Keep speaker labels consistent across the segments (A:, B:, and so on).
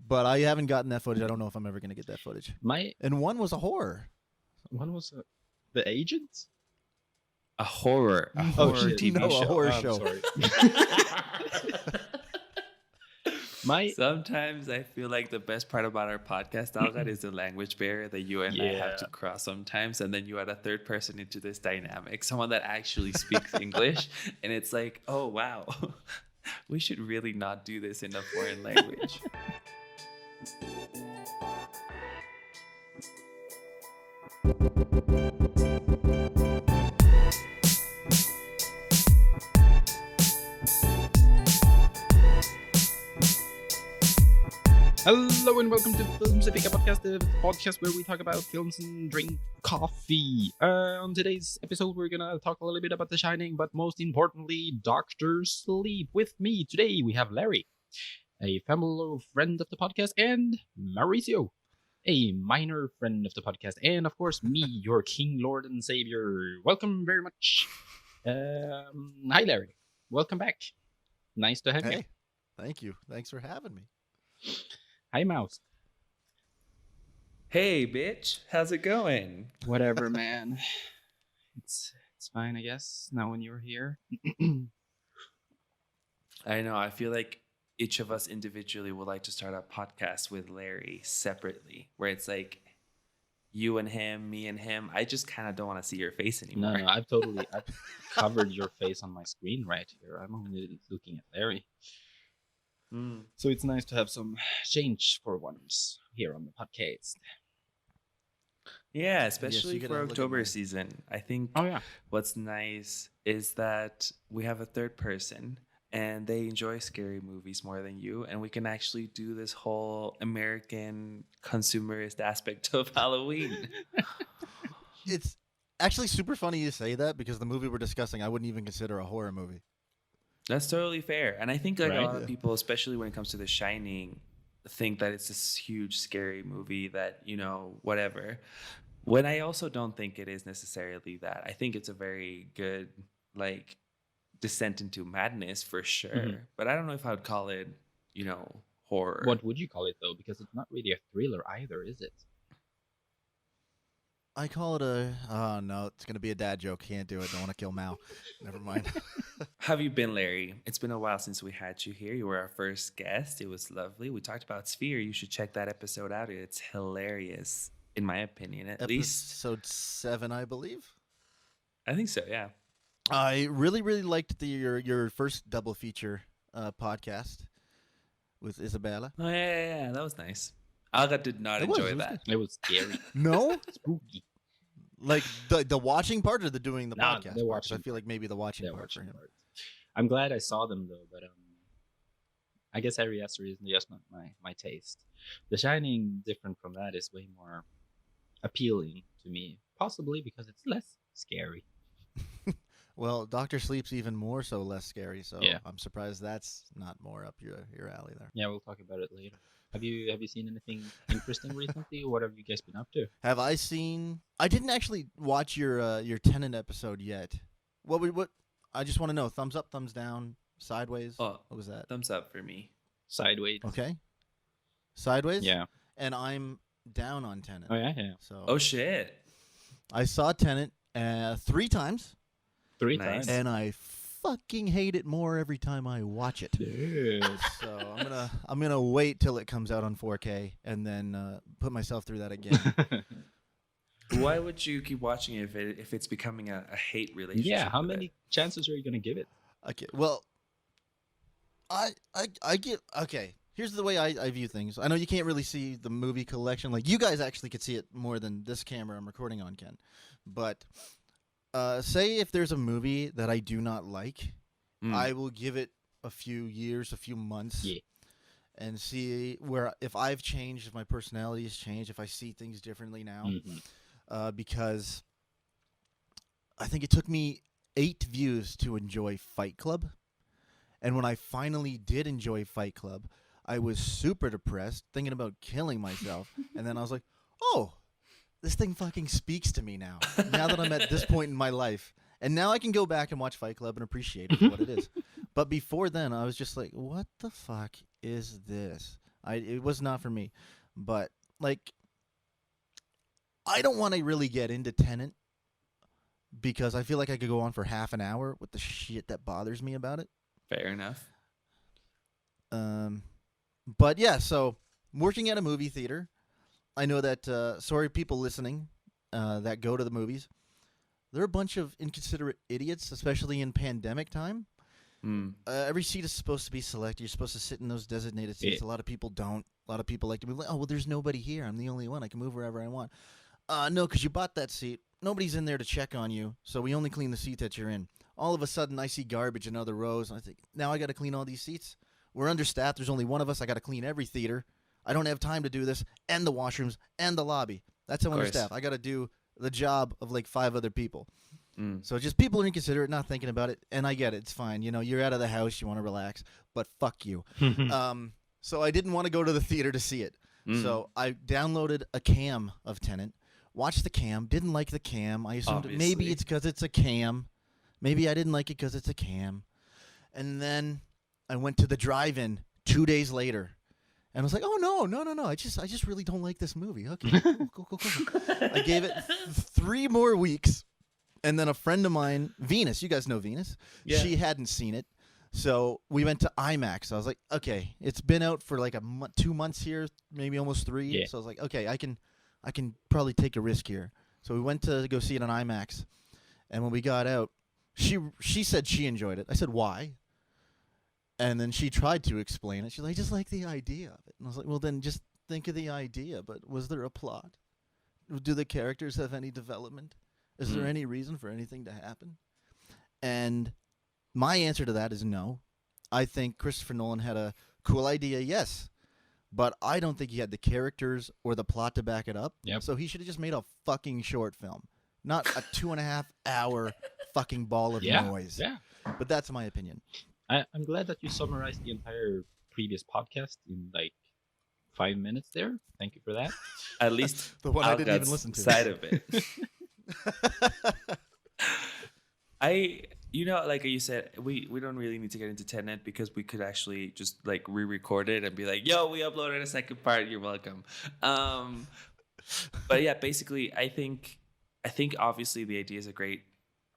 A: But I haven't gotten that footage. I don't know if I'm ever going to get that footage. And one was a horror.
B: One was The Agent?
C: A horror. A
A: Oh,
C: horror
A: shit,
C: TV
A: no,
C: show.
A: a horror
B: I'm
A: show.
B: sorry.
C: Sometimes I feel like the best part about our podcast, Algar, is the language barrier that you and I have to cross sometimes. And then you add a third person into this dynamic, someone that actually speaks English. And it's like, oh, wow, we should really not do this in a foreign language.
B: Hello and welcome to Films Fika podcast, the podcast where we talk about films and drink coffee. On today's episode, we're gonna talk a little bit about The Shining, but most importantly, Doctor Sleep. With me today, we have Larry, a fellow friend of the podcast, and Mauricio, a minor friend of the podcast, and of course, me, your king, lord, and savior. Welcome very much. Hi, Larry. Welcome back. Nice to have you.
A: Hey, thank you. Thanks for having me.
B: Hi, Mouse.
C: Hey, bitch. How's it going?
B: Whatever, man. It's fine, I guess. Now when you're here.
C: I know. I feel like each of us individually would like to start a podcast with Larry separately, where it's like you and him, me and him. I just kind of don't want to see your face anymore.
B: No, I've covered your face on my screen right here. I'm only looking at Larry. So it's nice to have some change for once here on the podcast.
C: Yeah, especially
A: Yes,
C: for October season. I think what's nice is that we have a third person and they enjoy scary movies more than you. And we can actually do this whole American consumerist aspect of Halloween.
A: It's actually super funny you say that because the movie we're discussing, I wouldn't even consider a horror movie.
C: That's totally fair. And I think like a lot of people, especially when it comes to The Shining, think that it's this huge, scary movie that, you know, whatever. When I also don't think it is necessarily that. I think it's a very good, like, descent into madness for sure. Mm-hmm. But I don't know if I would call it, you know, horror.
B: What would you call it, though? Because it's not really a thriller either, is it?
A: I call it oh no, it's going to be a dad joke. Can't do it. Don't want to kill Mao. Never mind.
C: How have you been, Larry? It's been a while since we had you here. You were our first guest. It was lovely. We talked about Sphere. You should check that episode out. It's hilarious, in my opinion, at least.
A: Episode 7, I believe.
C: I think so, yeah.
A: I really, really liked your first double feature podcast with Isabella.
C: Oh, yeah. That was nice. Alga did not enjoy that.
B: It was scary.
A: No?
B: Spooky.
A: Like the watching part or the doing the podcast?
B: The watching.
A: I feel like maybe the watching part for him.
B: I'm glad I saw them though, but I guess every answer is just not my taste. The Shining, different from that, is way more appealing to me, possibly because it's less scary.
A: Well, Doctor Sleep's even more so less scary, so
B: yeah.
A: I'm surprised that's not more up your alley there.
B: Yeah, we'll talk about it later. Have you seen anything interesting recently? What have you guys been up to?
A: Have I seen? I didn't actually watch your TENET episode yet. What? I just want to know. Thumbs up, thumbs down, sideways.
C: Oh,
A: what was that?
C: Thumbs up for me.
B: Sideways.
A: Okay. Sideways.
B: Yeah.
A: And I'm down on TENET.
B: Oh yeah.
A: So.
C: Oh shit.
A: I saw TENET 3 times.
B: 3 times.
A: And I fucking hate it more every time I watch it.
B: Dude.
A: So I'm gonna wait till it comes out on 4K and then put myself through that again.
C: Why would you keep watching it if it's becoming a hate relationship?
B: Yeah, how many chances are you gonna give it?
A: Okay, well, I give okay. Here's the way I view things. I know you can't really see the movie collection. Like you guys actually could see it more than this camera I'm recording on can, but. Say if there's a movie that I do not like, I will give it a few years, a few months, and see where if I've changed, if my personality has changed, if I see things differently now. Because I think it took me 8 views to enjoy Fight Club, and when I finally did enjoy Fight Club, I was super depressed, thinking about killing myself, and then I was like, oh. This thing fucking speaks to me now. Now that I'm at this point in my life. And now I can go back and watch Fight Club and appreciate it for what it is. But before then, I was just like, what the fuck is this? It was not for me. But like, I don't want to really get into Tenet because I feel like I could go on for half an hour with the shit that bothers me about it.
C: Fair enough.
A: But yeah, so working at a movie theater, I know that, sorry, people listening that go to the movies, they're a bunch of inconsiderate idiots, especially in pandemic time. Every seat is supposed to be selected. You're supposed to sit in those designated seats. A lot of people don't. A lot of people like to move. Oh, well, there's nobody here. I'm the only one. I can move wherever I want. No, because you bought that seat. Nobody's in there to check on you, so we only clean the seat that you're in. All of a sudden, I see garbage in other rows. And I think, now I got to clean all these seats? We're understaffed. There's only one of us. I got to clean every theater. I don't have time to do this, and the washrooms, and the lobby. That's how understaffed. I got to do the job of like 5 other people. So just people are inconsiderate, not thinking about it, and I get it. It's fine. You know, you're out of the house, you want to relax, but fuck you. So I didn't want to go to the theater to see it. So I downloaded a cam of Tenet, watched the cam, didn't like the cam. I assumed maybe it's because it's a cam. Maybe I didn't like it because it's a cam. And then I went to the drive-in 2 days later. And I was like, oh, no. I just really don't like this movie. Okay, cool. I gave it 3 more weeks. And then a friend of mine, Venus, you guys know Venus. Yeah. She hadn't seen it. So we went to IMAX. I was like, okay, it's been out for like 2 months here, maybe almost 3. Yeah. So I was like, okay, I can probably take a risk here. So we went to go see it on IMAX. And when we got out, she said she enjoyed it. I said, why? And then she tried to explain it. She's like, I just like the idea of it. And I was like, well, then just think of the idea. But was there a plot? Do the characters have any development? Is there any reason for anything to happen? And my answer to that is no. I think Christopher Nolan had a cool idea, yes. But I don't think he had the characters or the plot to back it up. Yep. So he should have just made a fucking short film. Not a 2.5-hour fucking ball of noise. Yeah. But that's my opinion.
B: I'm glad that you summarized the entire previous podcast in like 5 minutes there. Thank you for that.
C: At least
A: the one I didn't even listen to.
C: Side of it. Like you said, we don't really need to get into Tenet because we could actually just like re-record it and be like, yo, we uploaded a second part, you're welcome. But yeah, basically I think obviously the idea is a great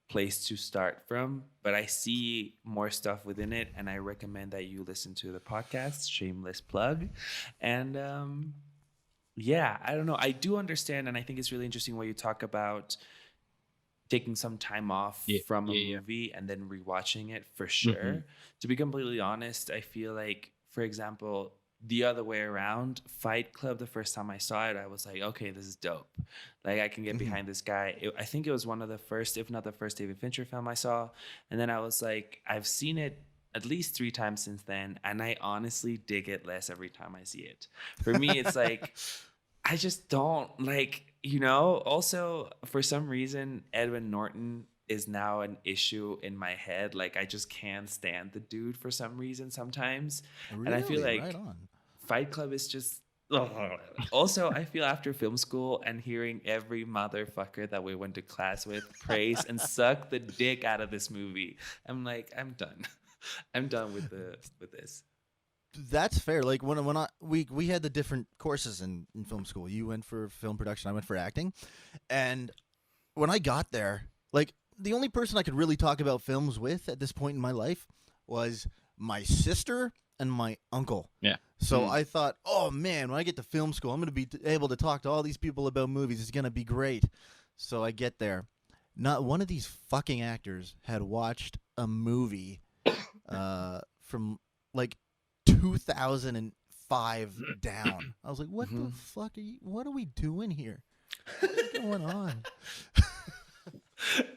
C: place to start from, but I see more stuff within it, and I recommend that you listen to the podcast. Shameless plug. And I don't know, I do understand, and I think it's really interesting when you talk about taking some time off from a movie and then rewatching it for sure. To be completely honest, I feel like, for example, the other way around, Fight Club, the first time I saw it, I was like, okay, this is dope. Like, I can get behind this guy. I think it was one of the first, if not the first David Fincher film I saw. And then I was like, I've seen it at least 3 times since then, and I honestly dig it less every time I see it. For me, it's like, I just don't, like, you know? Also, for some reason, Edward Norton is now an issue in my head. Like, I just can't stand the dude for some reason sometimes. Really? And I feel like Fight Club is just... Also, I feel after film school and hearing every motherfucker that we went to class with praise and suck the dick out of this movie, I'm like, I'm done. I'm done with this.
A: That's fair. Like when we had the different courses in film school. You went for film production, I went for acting. And when I got there, like the only person I could really talk about films with at this point in my life was my sister and my uncle. Yeah. So I thought, oh man, when I get to film school, I'm going to be able to talk to all these people about movies. It's going to be great. So I get there. Not one of these fucking actors had watched a movie from like 2005 down. I was like, what the fuck what are we doing here? What is going on?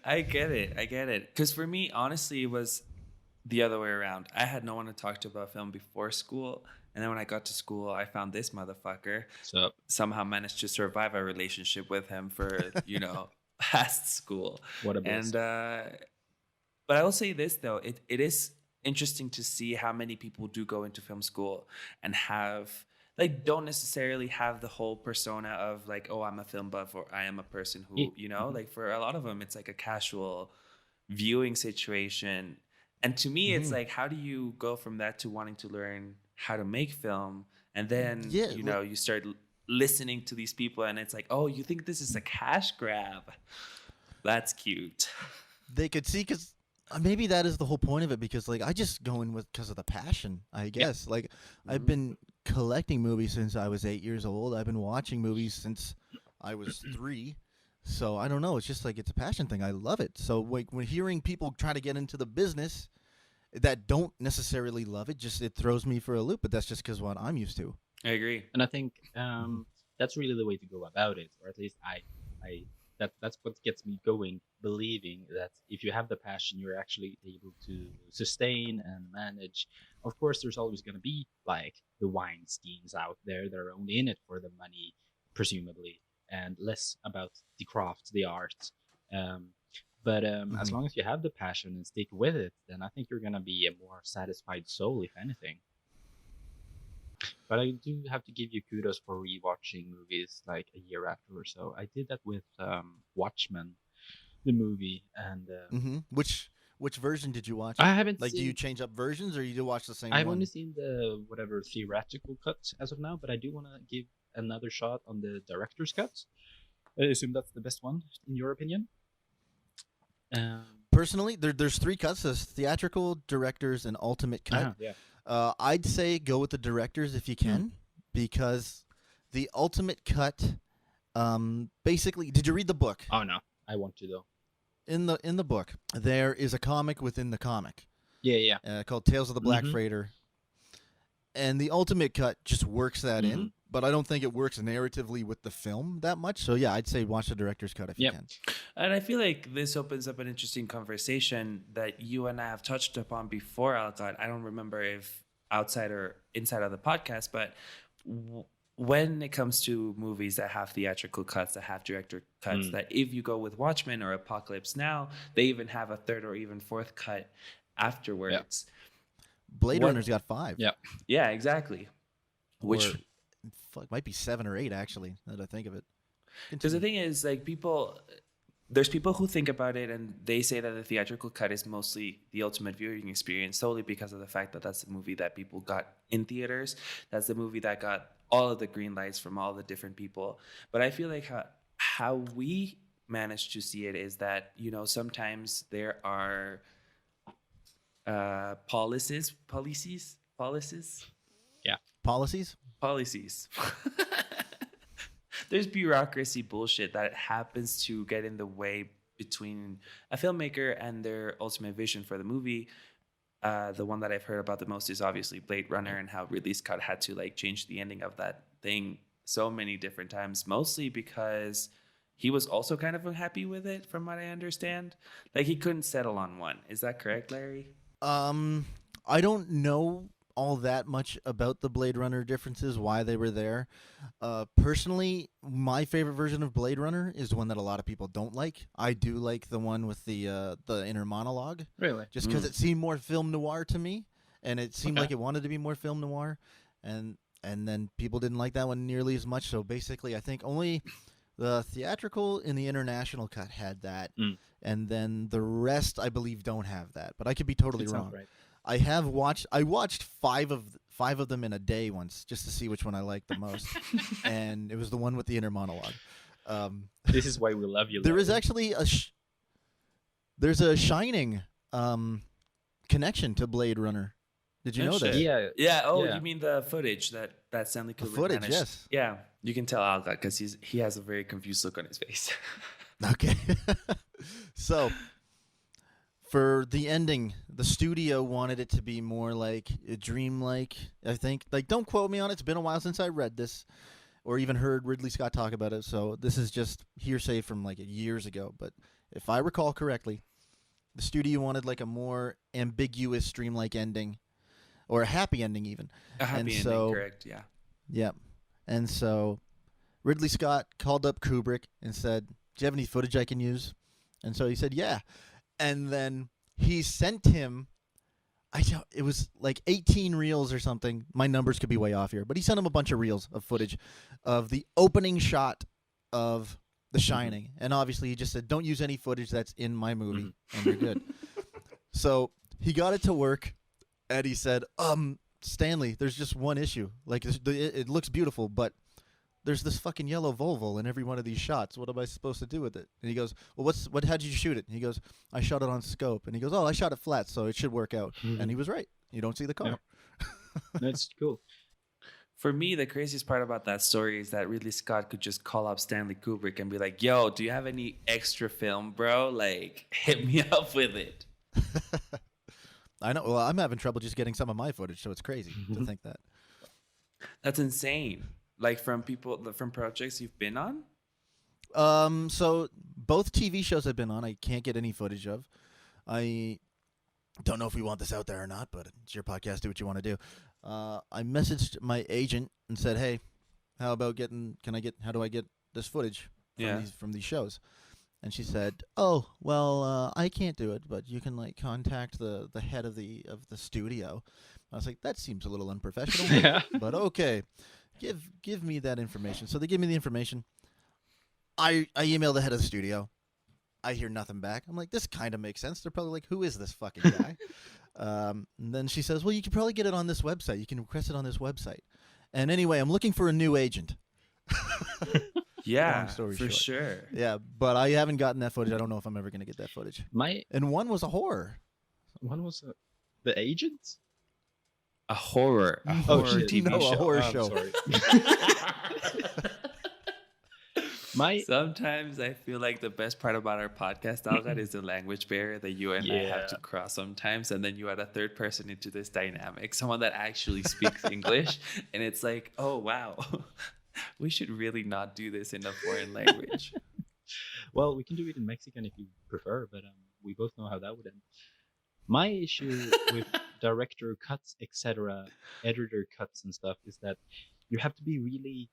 C: I get it. Because for me, honestly, it was the other way around. I had no one to talk to about film before school. And then when I got to school, I found this motherfucker. Somehow managed to survive a relationship with him for, past school. What a bliss. And, but I will say this, though. It is interesting to see how many people do go into film school and don't necessarily have the whole persona of like, oh, I'm a film buff or I am a person who, like for a lot of them, it's like a casual viewing situation. And to me, it's like, how do you go from that to wanting to learn how to make film And then, you start listening to these people and it's like, oh, you think this is a cash grab? That's cute.
A: They could see, because maybe that is the whole point of it, because like I just go in with because of the passion, I guess. Like I've been collecting movies since I was 8 years old. I've been watching movies since I was 3. So I don't know. It's just like it's a passion thing. I love it. So like when hearing people try to get into the business that don't necessarily love it, it throws me for a loop. But that's just because what I'm used to.
C: I agree,
B: and I think that's really the way to go about it, or at least that's what gets me going, believing that if you have the passion, you're actually able to sustain and manage. Of course, there's always going to be like the Weinsteins out there that are only in it for the money, presumably, and less about the craft, the art. But as long as you have the passion and stick with it, then I think you're going to be a more satisfied soul, if anything. But I do have to give you kudos for rewatching movies like a year after or so. I did that with Watchmen, the movie, and
A: Which version did you watch?
B: I haven't
A: do you change up versions, or you do watch the same
B: I've
A: one?
B: only seen the theatrical cut as of now, but I do want to give another shot on the director's cut. I assume that's the best one, in your opinion.
A: Personally, there's 3 cuts: there's theatrical, director's, and ultimate cut.
B: Yeah.
A: I'd say go with the directors if you can, because the ultimate cut, basically, did you read the book?
B: Oh no, I want to though.
A: In the book, there is a comic within the comic.
B: Yeah.
A: Called Tales of the Black Freighter, and the ultimate cut just works that in. But I don't think it works narratively with the film that much. So yeah, I'd say watch the director's cut if you can.
C: And I feel like this opens up an interesting conversation that you and I have touched upon before, Alcott. I don't remember if outside or inside of the podcast, but when it comes to movies that have theatrical cuts, that have director cuts, that if you go with Watchmen or Apocalypse Now, they even have a 3rd or even 4th cut afterwards.
A: Blade Runner's got 5.
C: Yeah, exactly. Which
A: might be 7 or 8 actually, now that I think of it.
C: Because the thing is, like, there's people who think about it and they say that the theatrical cut is mostly the ultimate viewing experience, solely because of the fact that that's the movie that people got in theaters. That's the movie that got all of the green lights from all the different people. But I feel like how we managed to see it is that, sometimes there are policies.
A: Yeah. Policies?
C: There's bureaucracy bullshit that happens to get in the way between a filmmaker and their ultimate vision for the movie. The one that I've heard about the most is obviously Blade Runner, and how Ridley Scott had to like change the ending of that thing so many different times, mostly because he was also kind of unhappy with it, from what I understand. Like, he couldn't settle on one. Is that correct, Larry?
A: I don't know all that much about the Blade Runner differences, why they were there. Personally, my favorite version of Blade Runner is the one that a lot of people don't like. I do like the one with the inner monologue.
B: Really?
A: Just because it seemed more film noir to me, and it seemed like it wanted to be more film noir, and then people didn't like that one nearly as much. So basically, I think only the theatrical and the international cut had that, and then the rest, I believe, don't have that. But I could be totally wrong. Right. I watched 5 of them in a day once, just to see which one I liked the most, and it was the one with the inner monologue.
B: This is why we love you.
A: There is actually there's a Shining connection to Blade Runner. Did you know that?
C: Yeah. Oh, you mean the footage that Stanley Kubrick
A: the footage,
C: managed?
A: Yes.
C: Yeah, you can tell Alcott because he has a very confused look on his face.
A: Okay. So, for the ending, the studio wanted it to be more like dreamlike, I think. Like, don't quote me on it. It's been a while since I read this or even heard Ridley Scott talk about it. So this is just hearsay from like years ago. But if I recall correctly, the studio wanted like a more ambiguous dreamlike ending, or a happy ending even.
C: A happy ending, correct, yeah.
A: Yeah. And so Ridley Scott called up Kubrick and said, "Do you have any footage I can use?" And so he said, "Yeah." And then he sent him, it was like 18 reels or something. My numbers could be way off here. But he sent him a bunch of reels of footage of the opening shot of The Shining. And obviously he just said, "Don't use any footage that's in my movie, and you're good." So he got it to work, and he said, Stanley, there's just one issue. Like, it looks beautiful, but there's this fucking yellow Volvo in every one of these shots. What am I supposed to do with it? And he goes, well, how did you shoot it? And he goes, I shot it on scope. And he goes, oh, I shot it flat, so it should work out. And he was right. You don't see the car.
B: Yeah. That's cool.
C: For me, the craziest part about that story is that Ridley Scott could just call up Stanley Kubrick and be like, yo, do you have any extra film, bro? Like, hit me up with it.
A: I know. Well, I'm having trouble just getting some of my footage, so it's crazy to think that.
C: That's insane. Like, from projects you've been on?
A: So both TV shows I've been on, I can't get any footage of. I don't know if we want this out there or not, but it's your podcast. Do what you want to do. I messaged my agent and said, "Hey, how do I get this footage from these shows?" And she said, "Oh, well, I can't do it, but you can like contact the head of the studio." I was like, "That seems a little unprofessional."
B: Yeah.
A: But okay, give me that information. So they give me the information. I email the head of the studio. I hear nothing back. I'm like, this kind of makes sense. They're probably like, who is this fucking guy? And then she says, well, you can probably get it on this website. You can request it on this website. And anyway, I'm looking for a new agent.
C: Yeah, for sure.
A: Yeah, but I haven't gotten that footage. I don't know if I'm ever going to get that footage. And one was a horror.
B: One was The Agent?
C: A horror.
B: A horror TV show.
A: A horror show.
B: Sorry.
C: Sometimes I feel like the best part about our podcast, Algad, is the language barrier that you and I have to cross sometimes, and then you add a third person into this dynamic, someone that actually speaks English, and it's like, oh wow, we should really not do this in a foreign language.
B: Well, we can do it in Mexican if you prefer, but we both know how that would end. My issue with director cuts, etc., editor cuts and stuff is that you have to be really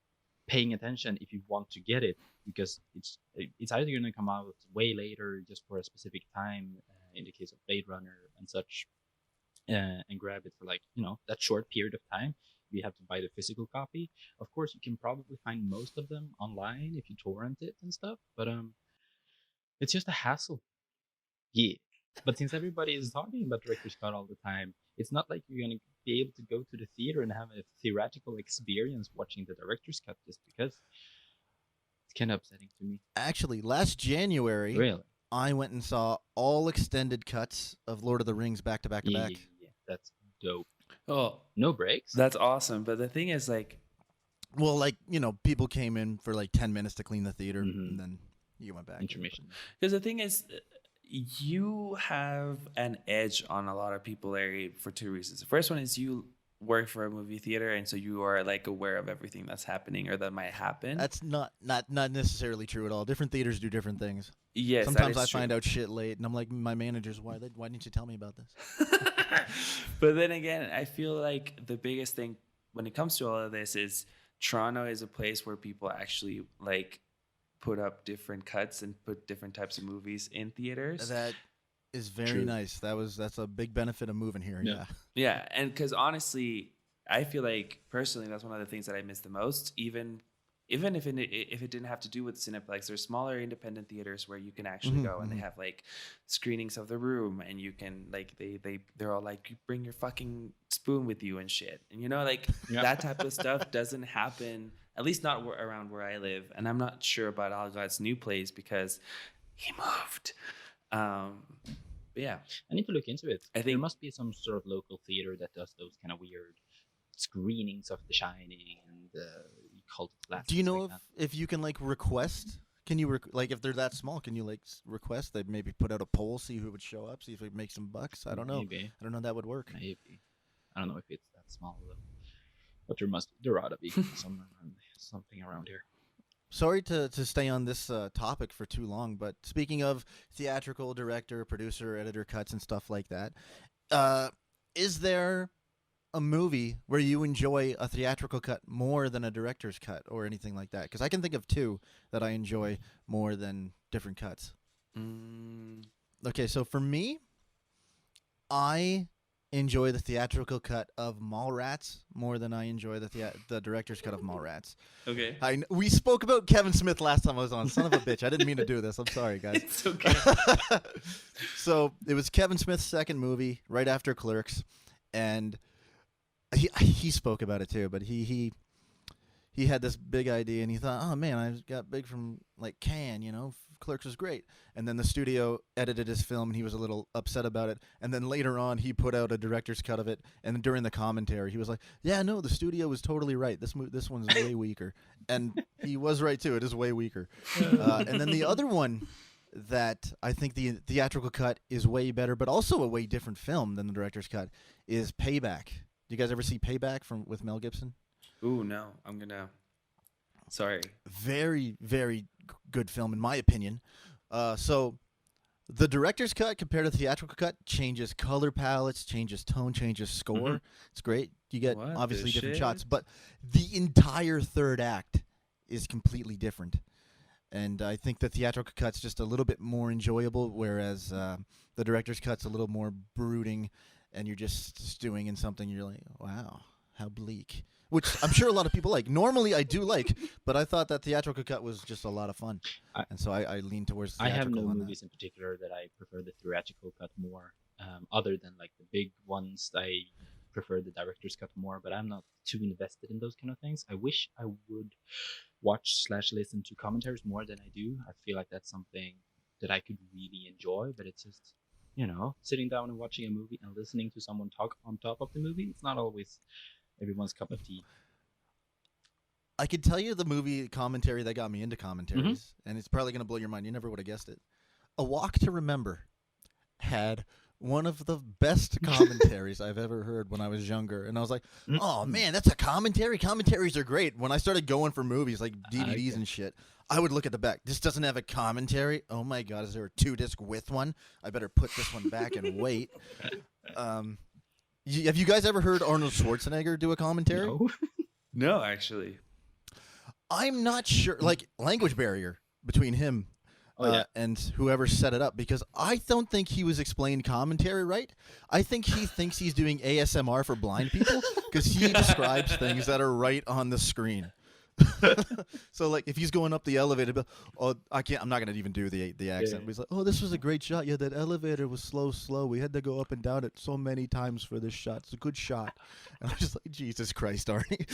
B: paying attention if you want to get it, because it's either going to come out way later just for a specific time, in the case of Blade Runner and such, and grab it for like, that short period of time. You have to buy the physical copy. Of course, you can probably find most of them online if you torrent it and stuff, but it's just a hassle. Yeah. But since everybody is talking about director's cut all the time, it's not like you're going to be able to go to the theater and have a theoretical experience watching the director's cut, just because it's kind of upsetting to me.
A: Actually, last January, I went and saw all extended cuts of Lord of the Rings back to back to back.
B: Yeah, that's dope.
C: Oh,
B: no breaks?
C: That's awesome. But the thing is, like...
A: Well, like, people came in for like 10 minutes to clean the theater, and then you went back.
C: Intermission. Because the thing is... You have an edge on a lot of people there for two reasons. The first one is you work for a movie theater, and so you are like aware of everything that's happening or that might happen.
A: That's not necessarily true at all. Different theaters do different things.
C: Yes,
A: sometimes I find out shit late, and I'm like, my managers, why didn't you tell me about this?
C: But then again, I feel like the biggest thing when it comes to all of this is Toronto is a place where people actually like put up different cuts and put different types of movies in theaters.
A: That is very nice. That's a big benefit of moving here.
C: Yeah, and because honestly, I feel like personally that's one of the things that I miss the most. Even if it didn't have to do with Cineplex, there's smaller independent theaters where you can actually go and they have like screenings of the room, and you can like they're all like, you bring your fucking spoon with you and shit, and that type of stuff doesn't happen. At least not around where I live. And I'm not sure about Algad's new place because he moved. But yeah.
B: I need to look into it. I think there must be some sort of local theater that does those kind of weird screenings of The Shining and cult classics.
A: Do you know if you can like request? Can you like if they're that small? Can you like request that maybe put out a poll, see who would show up, see if we make some bucks? I don't know.
B: Maybe.
A: I don't know if that would work.
B: Maybe. I don't know if it's that small though. But there ought to be something around here.
A: Sorry to stay on this topic for too long, but speaking of theatrical director, producer, editor cuts and stuff like that, is there a movie where you enjoy a theatrical cut more than a director's cut or anything like that? Because I can think of two that I enjoy more than different cuts. Okay, so for me, I enjoy the theatrical cut of Mallrats more than I enjoy the director's cut of Mallrats.
C: Okay.
A: We spoke about Kevin Smith last time I was on. Son of a bitch. I didn't mean to do this. I'm sorry, guys.
C: It's okay.
A: So it was Kevin Smith's second movie right after Clerks, and he spoke about it too, but he had this big idea and he thought, oh man, I got big from like Cannes, you know, Clerks was great. And then the studio edited his film and he was a little upset about it. And then later on, he put out a director's cut of it. And during the commentary, he was like, yeah, no, the studio was totally right. This one's way weaker. And he was right too. It is way weaker. And then the other one that I think the theatrical cut is way better, but also a way different film than the director's cut is Payback. Do you guys ever see Payback with Mel Gibson?
C: Ooh, no. I'm going to... Sorry.
A: Very, very good film, in my opinion. So the director's cut compared to the theatrical cut changes color palettes, changes tone, changes score. Mm-hmm. It's great. You get obviously different shots, but the entire third act is completely different. And I think the theatrical cut's just a little bit more enjoyable, whereas the director's cut's a little more brooding, and you're just stewing in something. You're like, wow, how bleak. Which I'm sure a lot of people like. Normally, I do like, but I thought that theatrical cut was just a lot of fun, and so I lean towards theatrical.
D: I have no movies in particular that I prefer the theatrical cut more, other than like the big ones. I prefer the director's cut more, but I'm not too invested in those kind of things. I wish I would watch/listen to commentaries more than I do. I feel like that's something that I could really enjoy, but it's just, you know, sitting down and watching a movie and listening to someone talk on top of the movie. It's not always everyone's cup of tea.
A: I could tell you the movie commentary that got me into commentaries, and it's probably going to blow your mind. You never would have guessed it. A Walk to Remember had one of the best commentaries I've ever heard when I was younger. And I was like, oh, man, that's a commentary? Commentaries are great. When I started going for movies, like DVDs and shit, I would look at the back. This doesn't have a commentary? Oh, my God, is there a 2-disc with one? I better put this one back and wait. Have you guys ever heard Arnold Schwarzenegger do a commentary?
D: No,
C: no, actually.
A: I'm not sure. Like, language barrier between him and whoever set it up, because I don't think he was explained commentary right. I think he thinks he's doing ASMR for blind people because he describes things that are right on the screen. So, like, if he's going up the elevator, I'm not gonna even do the accent. But he's like, oh, this was a great shot. Yeah, that elevator was slow. We had to go up and down it so many times for this shot. It's a good shot. And I'm just like, Jesus Christ, Arnie.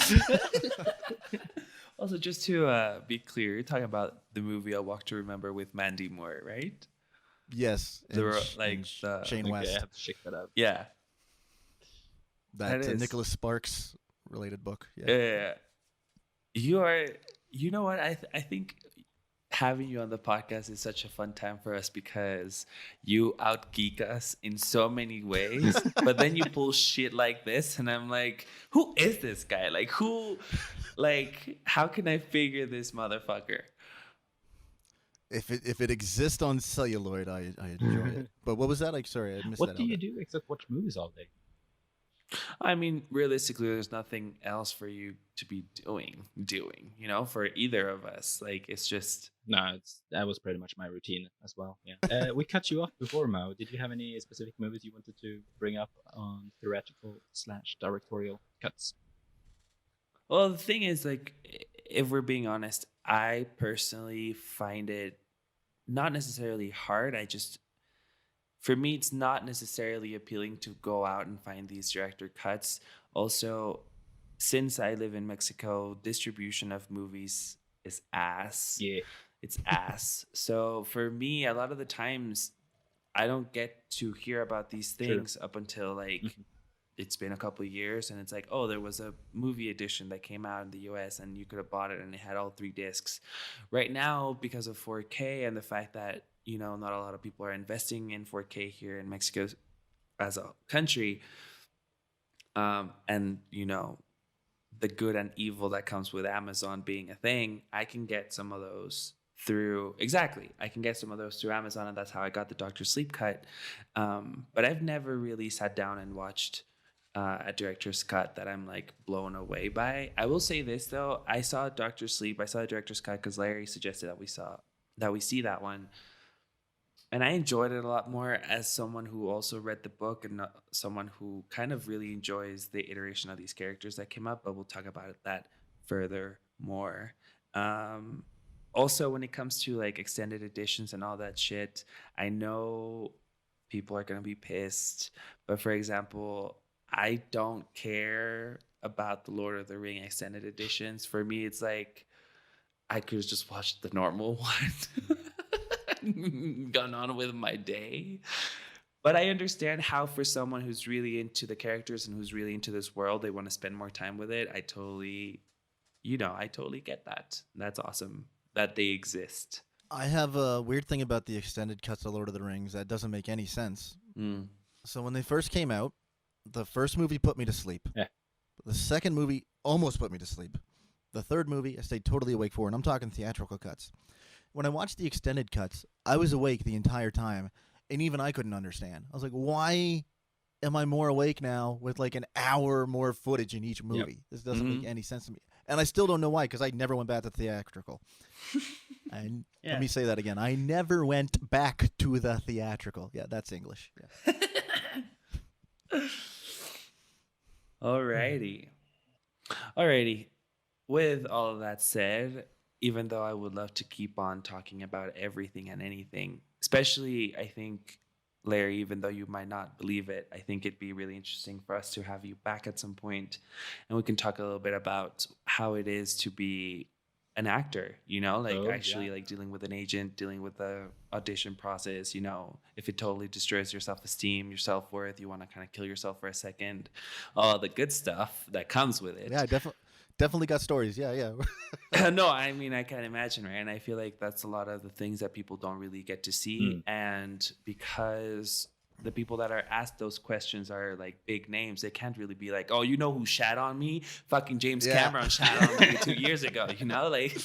C: Also, just to be clear, you're talking about the movie A Walk to Remember with Mandy Moore, right?
A: Yes. Shane West.
D: I have to check that out.
C: Yeah.
A: That Nicholas Sparks related book.
C: Yeah. You know what? I think having you on the podcast is such a fun time for us because you out-geek us in so many ways, but then you pull shit like this, and I'm like, who is this guy? How can I figure this motherfucker?
A: If it exists on celluloid, I enjoy it. But what was that? Sorry, I missed that.
D: What do you do except watch movies all day?
C: I mean, realistically, there's nothing else for you to be doing, you know, for either of us. Like, it's just...
D: No, that was pretty much my routine as well. Yeah. We cut you off before, Mo. Did you have any specific movies you wanted to bring up on theatrical/directorial cuts?
C: Well, the thing is, like, if we're being honest, I personally find it not necessarily hard. For me, it's not necessarily appealing to go out and find these director cuts. Also, since I live in Mexico, distribution of movies is ass.
D: Yeah.
C: It's ass. So for me, a lot of the times, I don't get to hear about these things up until, like, it's been a couple of years. And it's like, oh, there was a movie edition that came out in the US and you could have bought it and it had all 3 discs. Right now, because of 4K and the fact that, you know, not a lot of people are investing in 4K here in Mexico as a country. And, you know, the good and evil that comes with Amazon being a thing, I can get some of those through Amazon, and that's how I got the Dr. Sleep cut. But I've never really sat down and watched a director's cut that I'm like blown away by. I will say this though, I saw Dr. Sleep, I saw the director's cut because Larry suggested that we see that one. And I enjoyed it a lot more as someone who also read the book and someone who kind of really enjoys the iteration of these characters that came up, but we'll talk about that further more. Also, when it comes to like extended editions and all that shit, I know people are going to be pissed. But for example, I don't care about the Lord of the Ring extended editions. For me, it's like I could have just watched the normal one, gone on with my day. But I understand how for someone who's really into the characters and who's really into this world, they want to spend more time with it. I totally get that. That's awesome that they exist.
A: I have a weird thing about the extended cuts of Lord of the Rings that doesn't make any sense. So when they first came out, the first movie put me to sleep.
D: Yeah.
A: The second movie almost put me to sleep. The third movie I stayed totally awake for, and I'm talking theatrical cuts. When I watched the extended cuts, I was awake the entire time, and even I couldn't understand. I was like, why am I more awake now with like an hour more footage in each movie? Yep. This doesn't make any sense to me. And I still don't know why, because I never went back to theatrical. And let me say that again. I never went back to the theatrical. Yeah, that's English. Yeah.
C: Alrighty. With all of that said, even though I would love to keep on talking about everything and anything, especially I think, Larry, even though you might not believe it, I think it'd be really interesting for us to have you back at some point, and we can talk a little bit about how it is to be an actor, like dealing with an agent, dealing with the audition process, if it totally destroys your self-esteem, your self-worth, you want to kind of kill yourself for a second, all the good stuff that comes with it.
A: Yeah, definitely got stories. Yeah.
C: No, I mean, I can't imagine, right? And I feel like that's a lot of the things that people don't really get to see. And because the people that are asked those questions are like big names, they can't really be like, oh, you know who shat on me? Fucking James Cameron shat on me 2 years ago, like.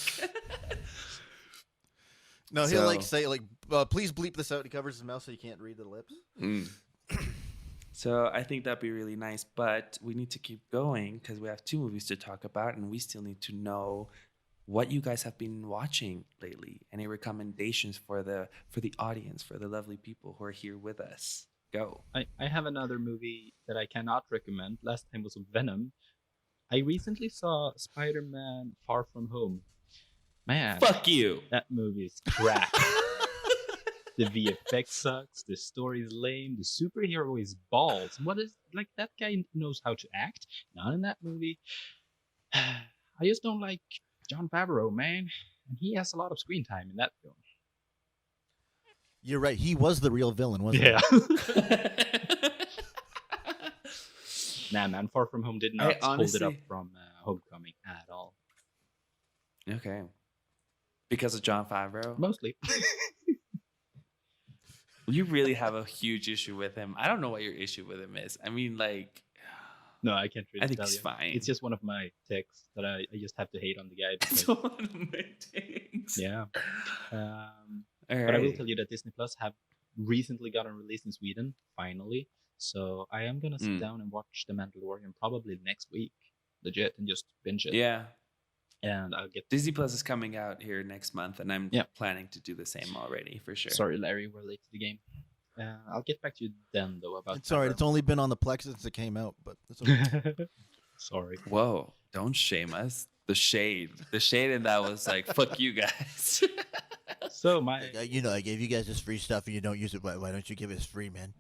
A: No, he'll like say like, please bleep this out. He covers his mouth so you can't read the lips.
C: So I think that'd be really nice, but we need to keep going because we have 2 movies to talk about, and we still need to know what you guys have been watching lately. Any recommendations for the audience, for the lovely people who are here with us? Go.
D: I have another movie that I cannot recommend. Last time was Venom. I recently saw Spider-Man Far From Home. Man,
C: fuck you.
D: That movie is crap. The VFX sucks. The story is lame. The superhero is balls. What is like that guy knows how to act? Not in that movie. I just don't like Jon Favreau, man, and he has a lot of screen time in that film.
A: You're right. He was the real villain, wasn't
D: he? Nah, man. Far From Home did not hold it up from Homecoming at all.
C: Okay. Because of Jon Favreau?
D: Mostly.
C: You really have a huge issue with him. I don't know what your issue with him is. I mean, like...
D: No, I can't really
C: I think
D: tell
C: he's
D: you.
C: fine.
D: It's just one of my ticks that I just have to hate on the guy.
C: It's one of my ticks.
D: Yeah.
C: Right.
D: But I will tell you that Disney Plus have recently gotten released in Sweden, finally. So I am going to sit down and watch The Mandalorian probably next week, legit, and just binge it.
C: Yeah.
D: And I'll get...
C: Disney Plus is coming out here next month, and I'm planning to do the same already, for sure.
D: Sorry, Larry, we're late to the game. I'll get back to you then, though, about...
A: It's all right. It's only been on the Plex since it came out, but it's okay.
D: Sorry.
C: Whoa, don't shame us. The shade in that was like, fuck you guys.
D: So my...
A: I gave you guys this free stuff and you don't use it. Why don't you give it as free, man?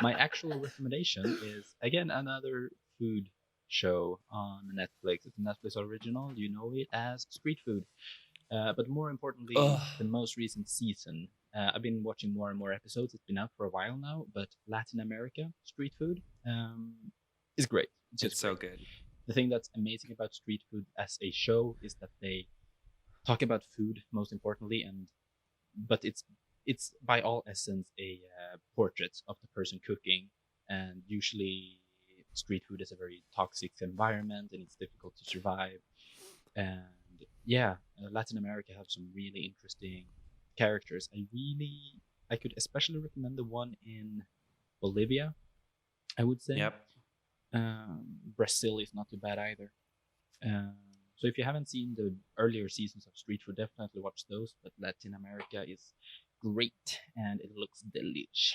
D: My actual recommendation is, again, another food show on Netflix. It's a Netflix original. You know it as Street Food. But more importantly, the most recent season. I've been watching more and more episodes. It's been out for a while now, but Latin America Street Food is great.
C: It's so good.
D: The thing that's amazing about Street Food as a show is that they talk about food, most importantly, but it's by all essence a portrait of the person cooking, and usually street food is a very toxic environment and it's difficult to survive. And Latin America have some really interesting characters. I could especially recommend the one in Bolivia, I would say.
C: Yep.
D: Brazil is not too bad either. So if you haven't seen the earlier seasons of Street Food, definitely watch those. But Latin America is great and it looks delish.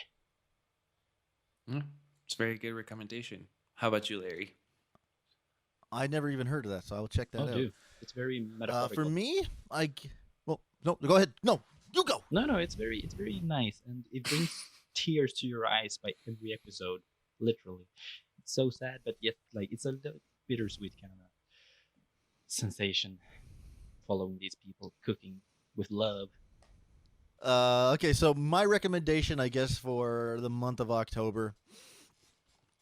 C: It's a very good recommendation. How about you, Larry?
A: I never even heard of that, so I'll check that out.
D: Dude, it's very metaphorical.
A: For me, no, go ahead. No, you go.
D: No, it's very nice, and it brings tears to your eyes by every episode, literally. It's so sad, but yet like it's a bittersweet kind of sensation following these people cooking with love.
A: Okay, so my recommendation, I guess, for the month of October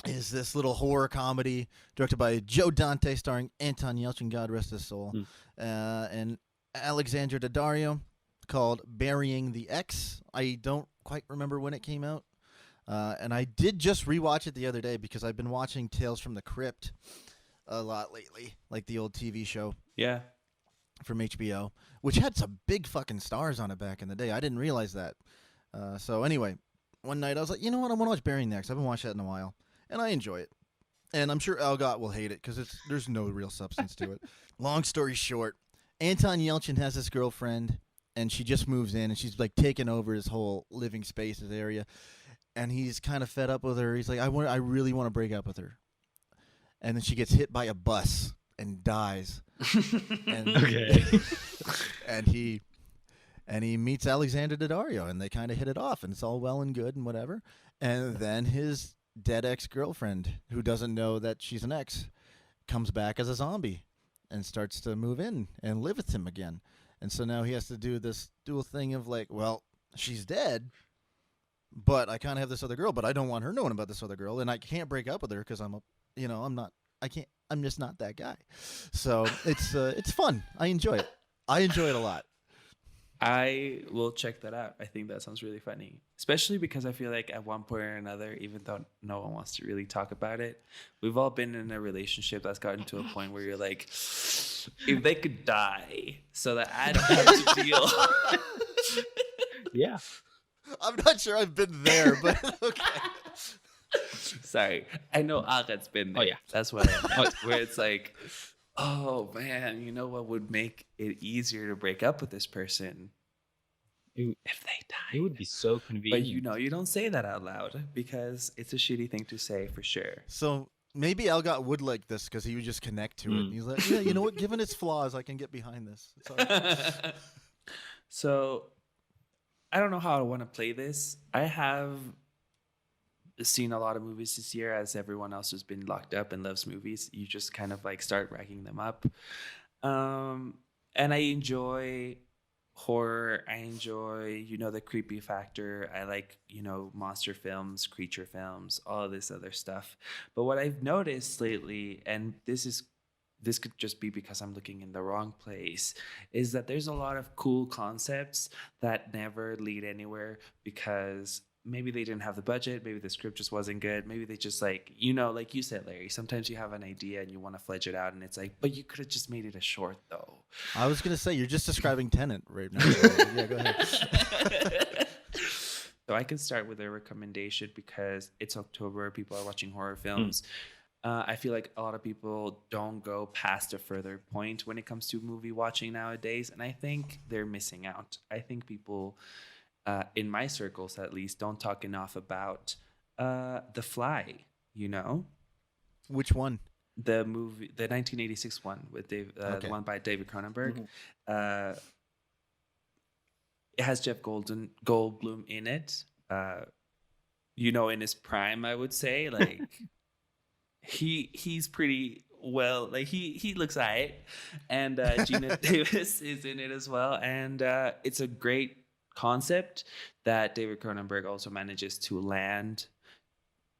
A: is this little horror comedy directed by Joe Dante, starring Anton Yelchin, God rest his soul, and Alexandra Daddario, called Burying the Ex. I don't quite remember when it came out, and I did just rewatch it the other day because I've been watching Tales from the Crypt a lot lately, like the old TV show.
C: Yeah.
A: From HBO, which had some big fucking stars on it back in the day. I didn't realize that. So anyway, one night I was like, you know what? I want to watch Burying the Ex. I haven't watched that in a while, and I enjoy it. And I'm sure Algot will hate it because there's no real substance to it. Long story short, Anton Yelchin has this girlfriend, and she just moves in, and she's like taking over his whole living space, his area, and he's kind of fed up with her. He's like, I really want to break up with her, and then she gets hit by a bus and dies. And,
D: Okay.
A: and he meets Alexander Daddario, and they kind of hit it off, and it's all well and good and whatever. And then his dead ex-girlfriend, who doesn't know that she's an ex, comes back as a zombie and starts to move in and live with him again. And so now he has to do this dual thing of like, well, she's dead, but I kind of have this other girl, but I don't want her knowing about this other girl, and I can't break up with her because I'm just not that guy. So it's fun. I enjoy it. I enjoy it a lot.
C: I will check that out. I think that sounds really funny, especially because I feel like at one point or another, even though no one wants to really talk about it, we've all been in a relationship that's gotten to a point where you're like, if they could die so that I don't have to deal.
D: Yeah.
A: I'm not sure I've been there, but okay.
C: Sorry. I know Aghat's been there.
D: Oh, yeah.
C: That's what I meant. Where it's like, oh, man, you know what would make it easier to break up with this person? If they died.
D: It would be so convenient.
C: But you don't say that out loud because it's a shitty thing to say for sure.
A: So maybe Algot would like this because he would just connect to it. He's like, yeah, you know what? Given its flaws, I can get behind this. It's all right.
C: So I don't know how I want to play this. I have seen a lot of movies this year, as everyone else has been locked up and loves movies. You just kind of like start racking them up. And I enjoy horror. I enjoy, the creepy factor. I like, monster films, creature films, all of this other stuff. But what I've noticed lately, and this could just be because I'm looking in the wrong place, is that there's a lot of cool concepts that never lead anywhere because maybe they didn't have the budget, maybe the script just wasn't good, maybe they just like you said, Larry, sometimes you have an idea and you want to fledge it out and it's like, but you could have just made it a short though.
A: I was going to say, you're just describing TENET right now. Yeah, go ahead.
C: So I can start with a recommendation because it's October, people are watching horror films. I feel like a lot of people don't go past a further point when it comes to movie watching nowadays, and I think they're missing out. I think people, in my circles at least, don't talk enough about The Fly,
A: Which one?
C: The movie, the 1986 one with Dave, the one by David Cronenberg. Mm-hmm. It has Jeff Goldblum in it. In his prime, I would say, like he's pretty well, like he looks alright, and Gina Davis is in it as well, and it's a great concept that David Cronenberg also manages to land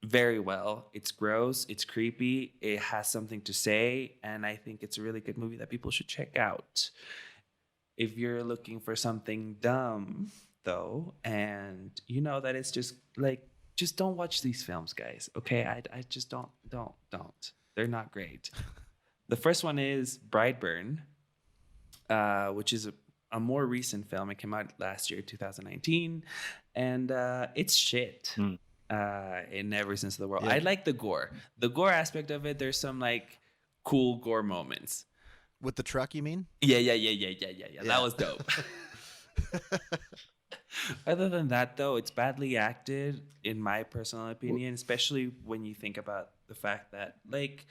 C: very well. It's gross, it's creepy, it has something to say, and I think it's a really good movie that people should check out. If you're looking for something dumb, though, and that it's just like, just don't watch these films, guys. Okay, I just don't. They're not great. The first one is Brightburn, which is a more recent film. It came out last year, 2019, and it's shit. In every sense of the world. Yeah. I like the gore. The gore aspect of it, there's some like cool gore moments.
A: With the truck, you mean?
C: Yeah. That was dope. Other than that, though, it's badly acted, in my personal opinion, especially when you think about the fact that, like,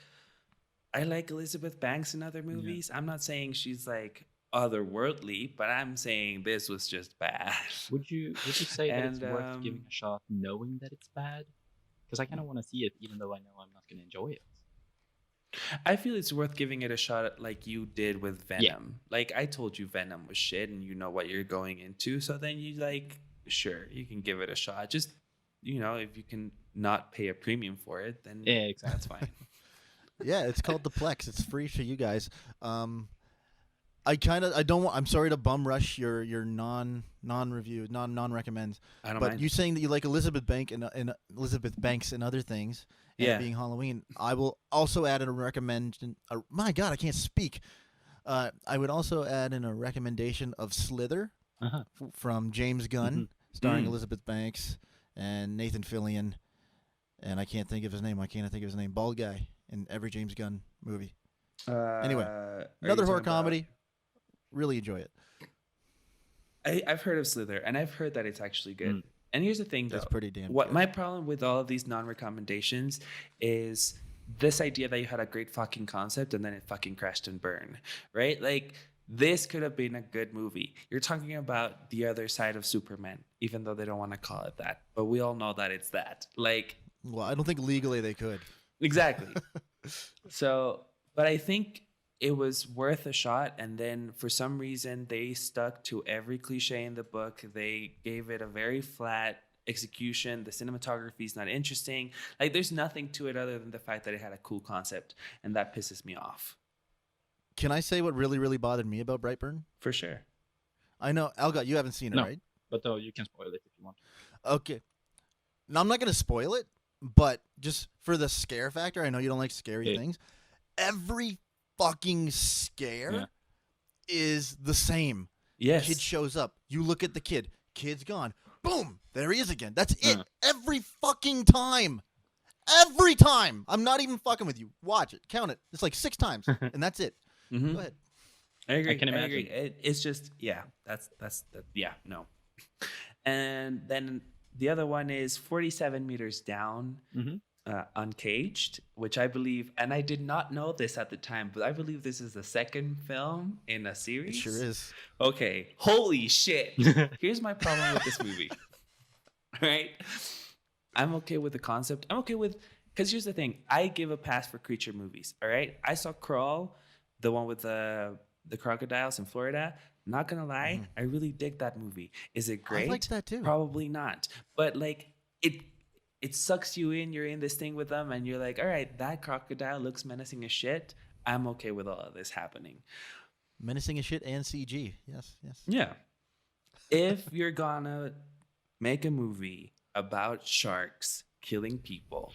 C: I like Elizabeth Banks in other movies. Yeah. I'm not saying she's, like, otherworldly, but I'm saying this was just bad.
D: Would you say that it's worth giving a shot knowing that it's bad? Because I kind of want to see it, even though I know I'm not gonna enjoy it.
C: I feel it's worth giving it a shot like you did with Venom. Like I told you Venom was shit and you know what you're going into. So then you like, sure, you can give it a shot. Just, if you can not pay a premium for it, then
D: exactly.
C: that's fine.
A: Yeah, it's called the Plex. It's free for you guys. I'm sorry to bum rush your non-review, non-recommends.
C: I don't
A: But
C: mind.
A: you saying that you like Elizabeth Banks and other things, and it being Halloween, I will also add in a recommendation. My God, I can't speak. I would also add in a recommendation of Slither from James Gunn, starring Elizabeth Banks and Nathan Fillion, and I can't think of his name. Bald guy in every James Gunn movie. Anyway, another horror comedy. Really enjoy it.
C: I've heard of Slither, and I've heard that it's actually good. And here's the thing, though.
A: That's pretty damn
C: What
A: good.
C: my problem with all of these non-recommendations is this idea that you had a great fucking concept and then it fucking crashed and burned, right? Like, this could have been a good movie. You're talking about the other side of Superman, even though they don't want to call it that. But we all know that it's that. Like,
A: Well, I don't think legally they could.
C: exactly. So, but I think it was worth a shot, and then for some reason they stuck to every cliche in the book. They gave it a very flat execution. The cinematography is not interesting. Like, there's nothing to it other than the fact that it had a cool concept, and that pisses me off.
A: Can I say what really, really bothered me about Brightburn?
C: For sure.
A: I know, Algot, you haven't seen it,
D: No.
A: right?
D: But though you can spoil it if you want.
A: Okay. Now, I'm not going to spoil it, but just for the scare factor, I know you don't like scary things. Every fucking scare is the same.
C: Yes.
A: Kid shows up. You look at the kid. Kid's gone. Boom. There he is again. That's it. Every fucking time. Every time. I'm not even fucking with you. Watch it. Count it. It's like 6 times. And that's it.
C: Mm-hmm.
A: Go ahead.
C: I agree.
D: I can imagine.
C: agree. It's just, no. And then the other one is 47 Meters Down, Uncaged, which I believe, and I did not know this at the time, but I believe this is the second film in a series.
A: It sure is.
C: Okay. Holy shit. Here's my problem with this movie. Right? I'm okay with the concept. I'm okay with, because here's the thing. I give a pass for creature movies. All right? I saw Crawl, the one with the crocodiles in Florida. Not gonna lie, I really dig that movie. Is it great?
A: I liked that too.
C: Probably not. But like it sucks you in. You're in this thing with them, and you're like, all right, that crocodile looks menacing as shit. I'm okay with all of this happening.
A: Menacing as shit and CG. Yes, yes.
C: Yeah. If you're gonna make a movie about sharks killing people,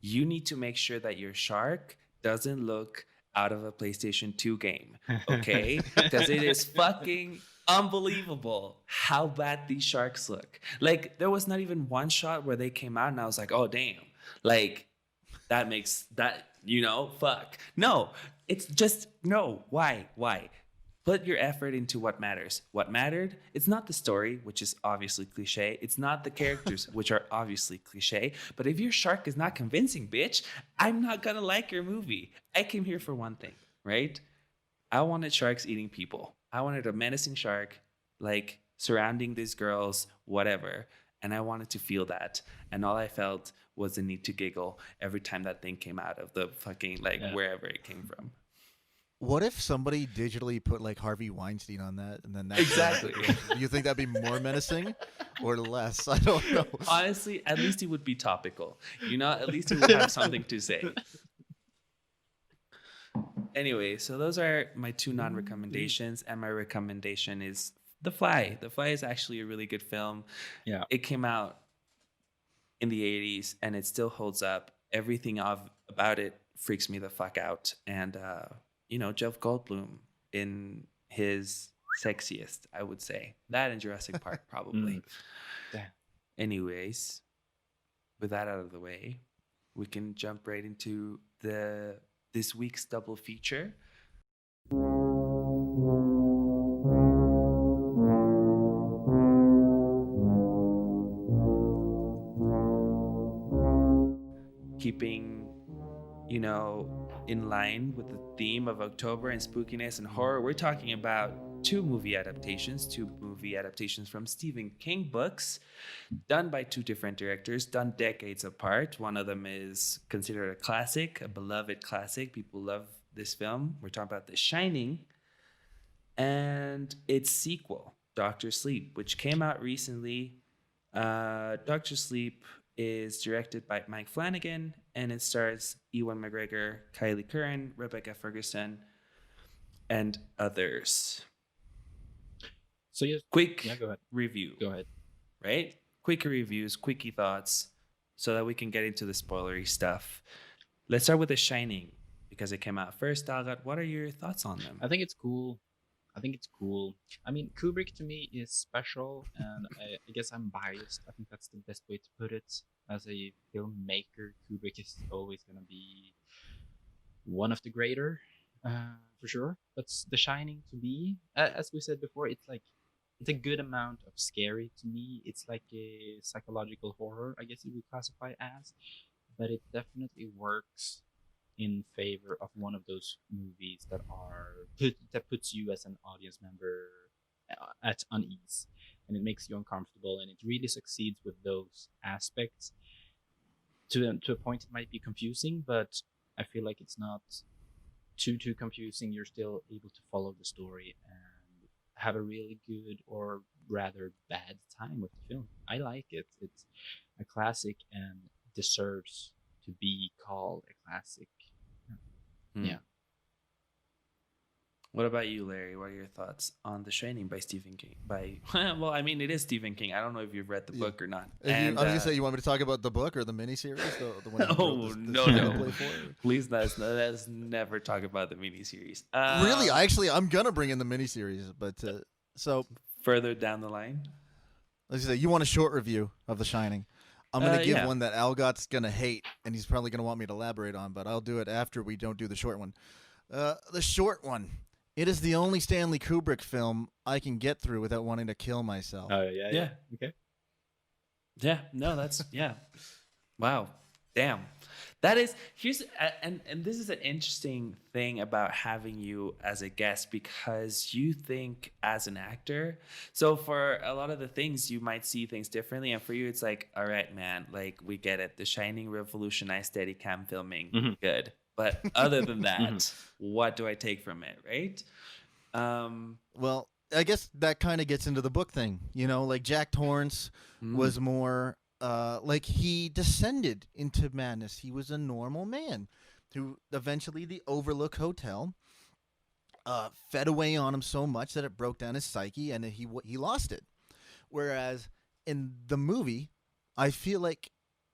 C: you need to make sure that your shark doesn't look out of a PlayStation 2 game, okay? Because it is fucking unbelievable how bad these sharks look. Like, there was not even one shot where they came out and I was like, oh, damn. Like, that makes that, fuck. No, it's just, no. Why? Put your effort into what matters. What mattered, it's not the story, which is obviously cliche. It's not the characters, which are obviously cliche. But if your shark is not convincing, bitch, I'm not gonna like your movie. I came here for one thing, right? I wanted sharks eating people. I wanted a menacing shark, like, surrounding these girls, whatever. And I wanted to feel that. And all I felt was the need to giggle every time that thing came out of the fucking, wherever it came from.
A: What if somebody digitally put like Harvey Weinstein on that, and then that
C: Exactly.
A: Do you think that'd be more menacing or less? I don't know.
C: Honestly, at least it would be topical. At least it would have something to say. Anyway, so those are my 2 non-recommendations, and my recommendation is The Fly. The Fly is actually a really good film.
D: Yeah.
C: It came out in the 80s, and it still holds up. Everything about it freaks me the fuck out. And, Jeff Goldblum in his sexiest, I would say. That and Jurassic Park, probably. Anyways, with that out of the way, we can jump right into this week's double feature. Keeping, in line with the theme of October and spookiness and horror, we're talking about two movie adaptations from Stephen King books, done by two different directors, done decades apart. One of them is considered a classic, a beloved classic. People love this film. We're talking about The Shining and its sequel, Doctor Sleep, which came out recently. Doctor Sleep is directed by Mike Flanagan, and it stars Ewan McGregor, Kylie Curran, Rebecca Ferguson, and others.
D: So yes,
C: quick
D: go ahead.
C: Review.
D: Go ahead.
C: Right? Quick reviews, quickie thoughts, so that we can get into the spoilery stuff. Let's start with The Shining, because it came out first. Dalgat, what are your thoughts on them?
D: I think it's cool. I mean, Kubrick to me is special, and I guess I'm biased. I think that's the best way to put it. As a filmmaker, Kubrick is always going to be one of the greater, for sure. But The Shining to me, as we said before, it's a good amount of scary to me. It's like a psychological horror, I guess you would classify as, but it definitely works in favor of one of those movies that puts you as an audience member at unease, and it makes you uncomfortable, and it really succeeds with those aspects. To a point, it might be confusing, but I feel like it's not too confusing. You're still able to follow the story and have a really good, or rather bad, time with the film. I like it. It's a classic and deserves to be called a classic. Yeah.
C: What about you, Larry? What are your thoughts on The Shining by Stephen King? Well, I mean, it is Stephen King. I don't know if you've read the book or not.
A: I was gonna say, you want me to talk about the book or the miniseries? The one
C: no. Please, let's never talk about the miniseries.
A: Really, I'm gonna bring in the miniseries, but so
C: further down the line.
A: Let's say you want a short review of The Shining. I'm going to give one that Algot's going to hate, and he's probably going to want me to elaborate on, but I'll do it after we don't do the short one. The short one. It is the only Stanley Kubrick film I can get through without wanting to kill myself.
D: Oh, yeah. Okay.
C: Yeah, no, that's, yeah. Wow. Damn. That is, and this is an interesting thing about having you as a guest, because you think as an actor. So for a lot of the things, you might see things differently. And for you, it's like, all right, man, like, we get it. The Shining revolutionized Steadicam filming. Mm-hmm. Good. But other than that, what do I take from it, right?
A: Well, I guess that kind of gets into the book thing. You know, like Jack Torrance was more... like he descended into madness. He was a normal man who eventually the Overlook Hotel fed away on him so much that it broke down his psyche, and he lost it. Whereas in the movie, I feel like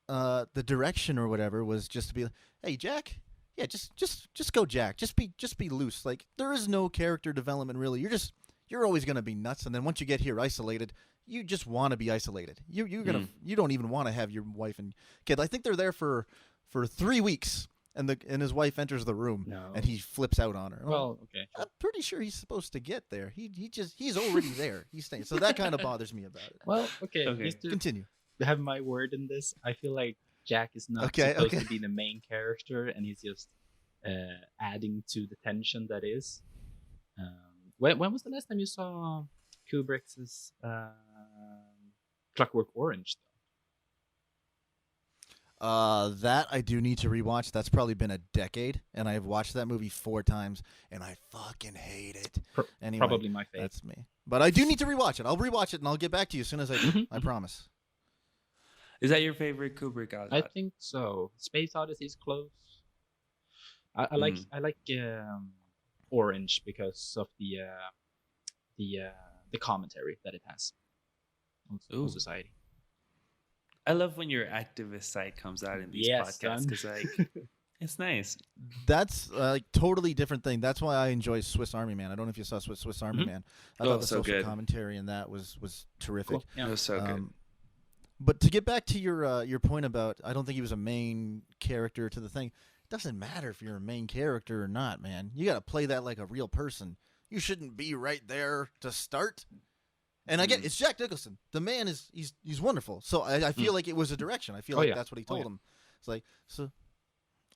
A: the direction or whatever was just to be like, hey, Jack, yeah, just go, Jack. Just be loose. Like, there is no character development really. You're always gonna be nuts, and then once you get here isolated, you just want to be isolated. You don't even want to have your wife and kid. I think they're there for 3 weeks, and his wife enters the room, and he flips out on her.
D: Well, okay.
A: I'm pretty sure he's supposed to get there. He's already there. He's staying. So that kind of bothers me about it.
D: Well, okay.
A: Just to continue.
D: Have my word in this. I feel like Jack is not supposed to be the main character, and he's just adding to the tension that is. When was the last time you saw Kubrick's Clockwork Orange,
A: though? That I do need to rewatch. That's probably been a decade, and I have watched that movie 4 times, and I fucking hate it. Anyway,
D: probably my favorite.
A: That's me. But I do need to rewatch it. I'll rewatch it, and I'll get back to you as soon as I do. I promise.
C: Is that your favorite Kubrick?
D: I think so. Space Odyssey is close. I like Orange because of the commentary that it has on society.
C: I love when your activist side comes out in these podcasts, because it's nice.
A: That's a totally different thing. That's why I enjoy Swiss Army Man. I don't know if you saw Swiss Army Man. I thought the social commentary in that was terrific.
C: Cool. Yeah. It was so good.
A: But to get back to your point about, I don't think he was a main character to the thing. It doesn't matter if you're a main character or not, man. You got to play that like a real person. You shouldn't be right there to start. And I get it's Jack Nicholson. The man he's wonderful. So I feel like it was a direction. I feel like that's what he told him. It's like, so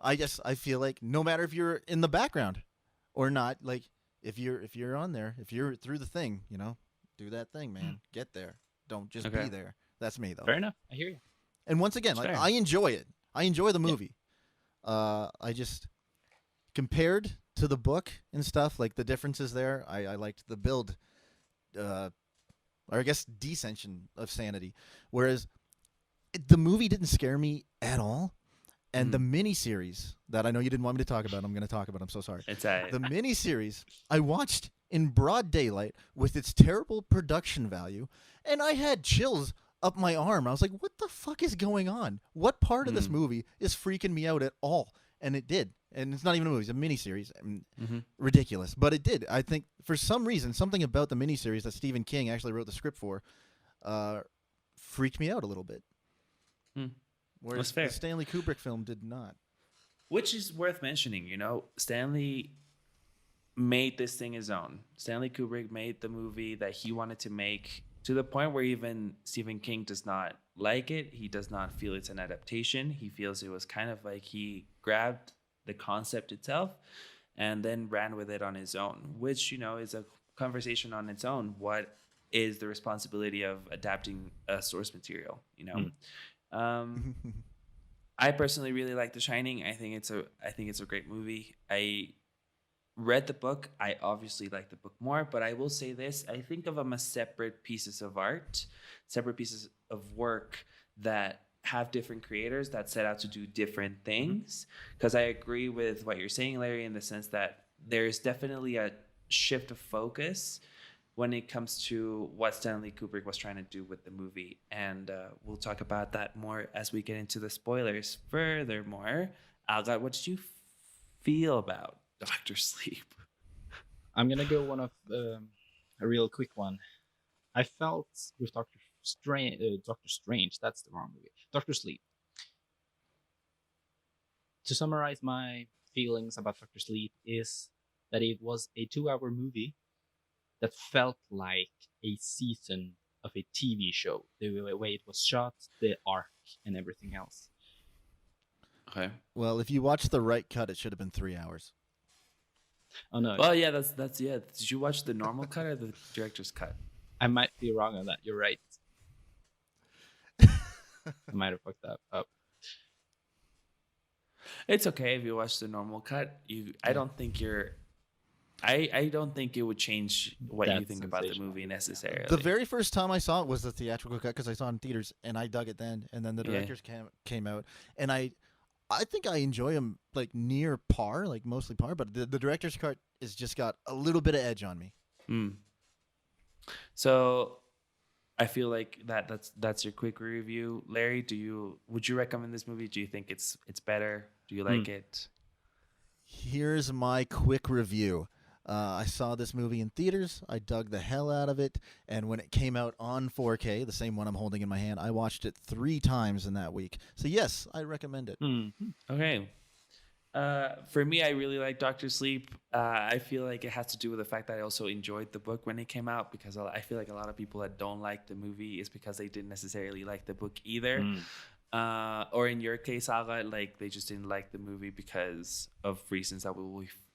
A: I feel like no matter if you're in the background or not, like if you're on there, if you're through the thing, do that thing, man. Get there. Don't just be there. That's me though.
D: Fair enough. I hear you.
A: And once again,
C: That's
A: like
C: fair.
A: I enjoy it. I enjoy the movie. I just compared to the book and stuff, like the differences there. I liked the build, or I guess descension of sanity. Whereas the movie didn't scare me at all. And the miniseries that I know you didn't want me to talk about, I'm going to talk about. I'm so sorry.
C: It's a
A: The miniseries I watched in broad daylight with its terrible production value, and I had chills up my arm. I was like, what the fuck is going on? What part of this movie is freaking me out at all? And it did. And it's not even a movie. It's a miniseries. Ridiculous. But it did. I think for some reason, something about the miniseries that Stephen King actually wrote the script for freaked me out a little bit. Whereas the Stanley Kubrick film did not.
C: Which is worth mentioning, Stanley made this thing his own. Stanley Kubrick made the movie that he wanted to make, to the point where even Stephen King does not like it. He does not feel it's an adaptation. He feels it was kind of like he grabbed the concept itself and then ran with it on his own, which, is a conversation on its own. What is the responsibility of adapting a source material, I personally really like The Shining. I think it's a great movie. I read the book. I obviously like the book more, but I will say this: I think of them as separate pieces of art, separate pieces of work that have different creators that set out to do different things. Because I agree with what you're saying, Larry, in the sense that there's definitely a shift of focus when it comes to what Stanley Kubrick was trying to do with the movie. And we'll talk about that more as we get into the spoilers. Furthermore, Algot, what did you feel about Dr. Sleep?
D: I'm going to go one of a real quick one. I felt with Doctor Strange, that's the wrong movie. Dr. Sleep. To summarize my feelings about Dr. Sleep is that it was a 2-hour movie that felt like a season of a TV show. The way it was shot, the arc, and everything else.
C: Okay.
A: Well, if you watch the right cut, it should have been 3 hours.
D: Oh no.
C: Well, yeah, that's yeah. Did you watch the normal cut or the director's cut?
D: I might be wrong on that. You're right. I might have fucked that up.
C: It's okay if you watch the normal cut. I don't think I don't think it would change what you think about the movie necessarily.
A: The very first time I saw it was the theatrical cut because I saw it in theaters, and I dug it then. And then the directors came out, and I think I enjoy them like near par, like mostly par. But the director's cut has just got a little bit of edge on me.
C: So I feel like that's your quick review. Larry, would you recommend this movie? Do you think it's better? Do you like it?
A: Here's my quick review. I saw this movie in theaters. I dug the hell out of it. And when it came out on 4K, the same one I'm holding in my hand, I watched it 3 times in that week. So, yes, I recommend it.
C: Okay. For me, I really like Dr. Sleep. I feel like it has to do with the fact that I also enjoyed the book when it came out, because I feel like a lot of people that don't like the movie is because they didn't necessarily like the book either. Or in your case, Aga, like they just didn't like the movie because of reasons that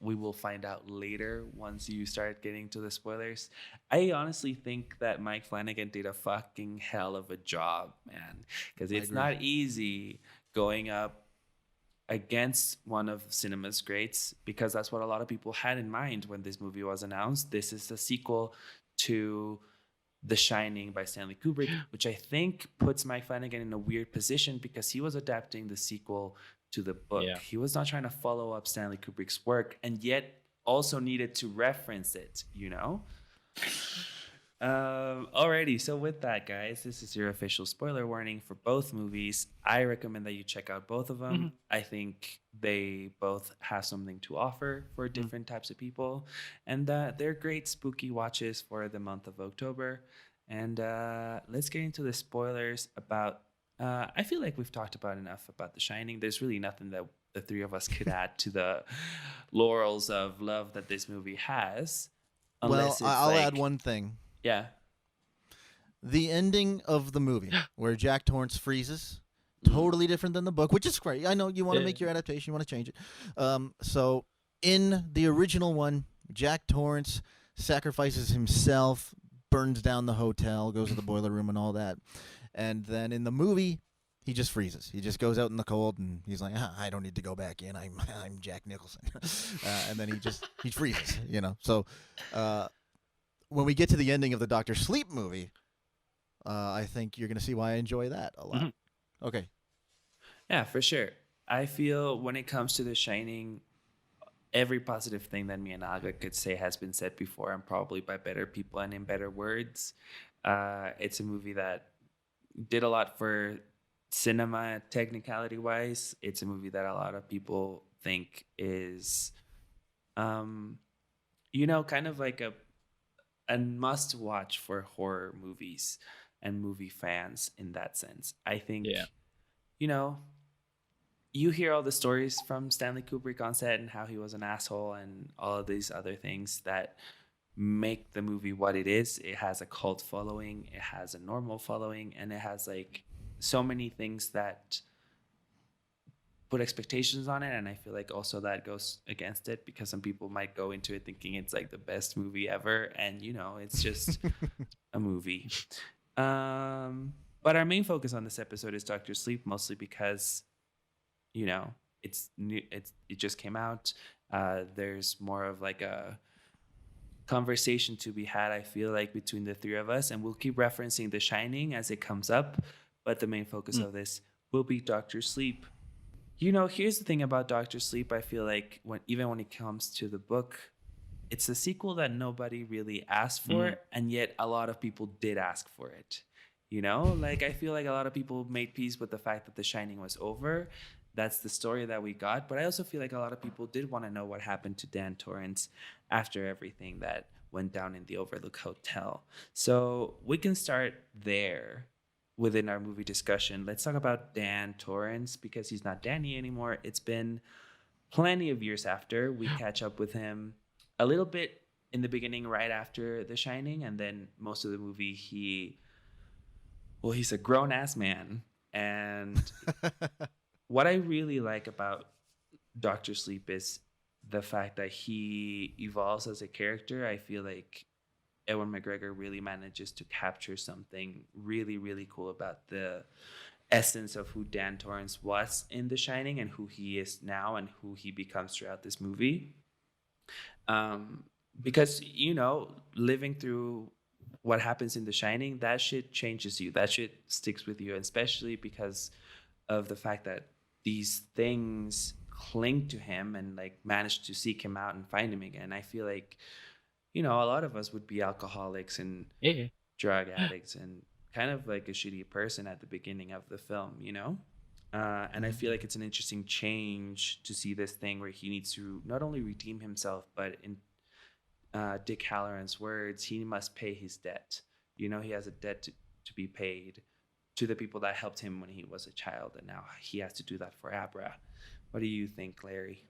C: we will find out later once you start getting to the spoilers. I honestly think that Mike Flanagan did a fucking hell of a job, man, because it's not easy going up against one of cinema's greats, because that's what a lot of people had in mind when this movie was announced. This is a sequel to The Shining by Stanley Kubrick, which I think puts Mike Flanagan in a weird position because he was adapting the sequel to the book. Yeah. He was not trying to follow up Stanley Kubrick's work, and yet also needed to reference it, Alrighty, so with that, guys, this is your official spoiler warning for both movies. I recommend that you check out both of them. I think they both have something to offer for different types of people, and they're great spooky watches for the month of October. And let's get into the spoilers about I feel like we've talked about enough about The Shining. There's really nothing that the three of us could add to the laurels of love that this movie has.
A: Well, I'll add one thing.
C: Yeah.
A: The ending of the movie where Jack Torrance freezes, totally different than the book, which is great. I know you want to make your adaptation, you want to change it. So in the original one, Jack Torrance sacrifices himself, burns down the hotel, goes to the boiler room and all that. And then in the movie, he just freezes. He just goes out in the cold and he's like, I don't need to go back in. I'm Jack Nicholson. And then he freezes, you know. So when we get to the ending of the Dr. Sleep movie, I think you're going to see why I enjoy that a lot. Mm-hmm. Okay.
C: Yeah, for sure. I feel when it comes to The Shining, every positive thing that me and Aga could say has been said before, and probably by better people and in better words. It's a movie that did a lot for cinema technicality wise. It's a movie that a lot of people think is, kind of like a must watch for horror movies and movie fans in that sense. I think, you hear all the stories from Stanley Kubrick on set and how he was an asshole and all of these other things that make the movie what it is. It has a cult following, it has a normal following, and it has like so many things that put expectations on it. And I feel like also that goes against it, because some people might go into it thinking it's like the best movie ever, and it's just a movie. But our main focus on this episode is Dr. Sleep, mostly because it's new. It just came out. There's more of like a conversation to be had, I feel like, between the three of us, and we'll keep referencing The Shining as it comes up, but the main focus of this will be Dr. Sleep. Here's the thing about Dr. Sleep. I feel like even when it comes to the book, it's a sequel that nobody really asked for, and yet a lot of people did ask for it. Like I feel like a lot of people made peace with the fact that The Shining was over. That's the story that we got. But I also feel like a lot of people did want to know what happened to Dan Torrance after everything that went down in the Overlook Hotel. So we can start there within our movie discussion. Let's talk about Dan Torrance, because he's not Danny anymore. It's been plenty of years after. We catch up with him a little bit in the beginning, right after The Shining. And then most of the movie, he's a grown-ass man. And what I really like about Dr. Sleep is the fact that he evolves as a character. I feel like Ewan McGregor really manages to capture something really, really cool about the essence of who Dan Torrance was in The Shining and who he is now and who he becomes throughout this movie. Because, living through what happens in The Shining, that shit changes you. That shit sticks with you, especially because of the fact that these things cling to him and like manage to seek him out and find him again. I feel like, a lot of us would be alcoholics and drug addicts and kind of like a shitty person at the beginning of the film, and I feel like it's an interesting change to see this thing where he needs to not only redeem himself, but in Dick Halloran's words, he must pay his debt. He has a debt to be paid to the people that helped him when he was a child, and now he has to do that for Abra. What do you think, Larry?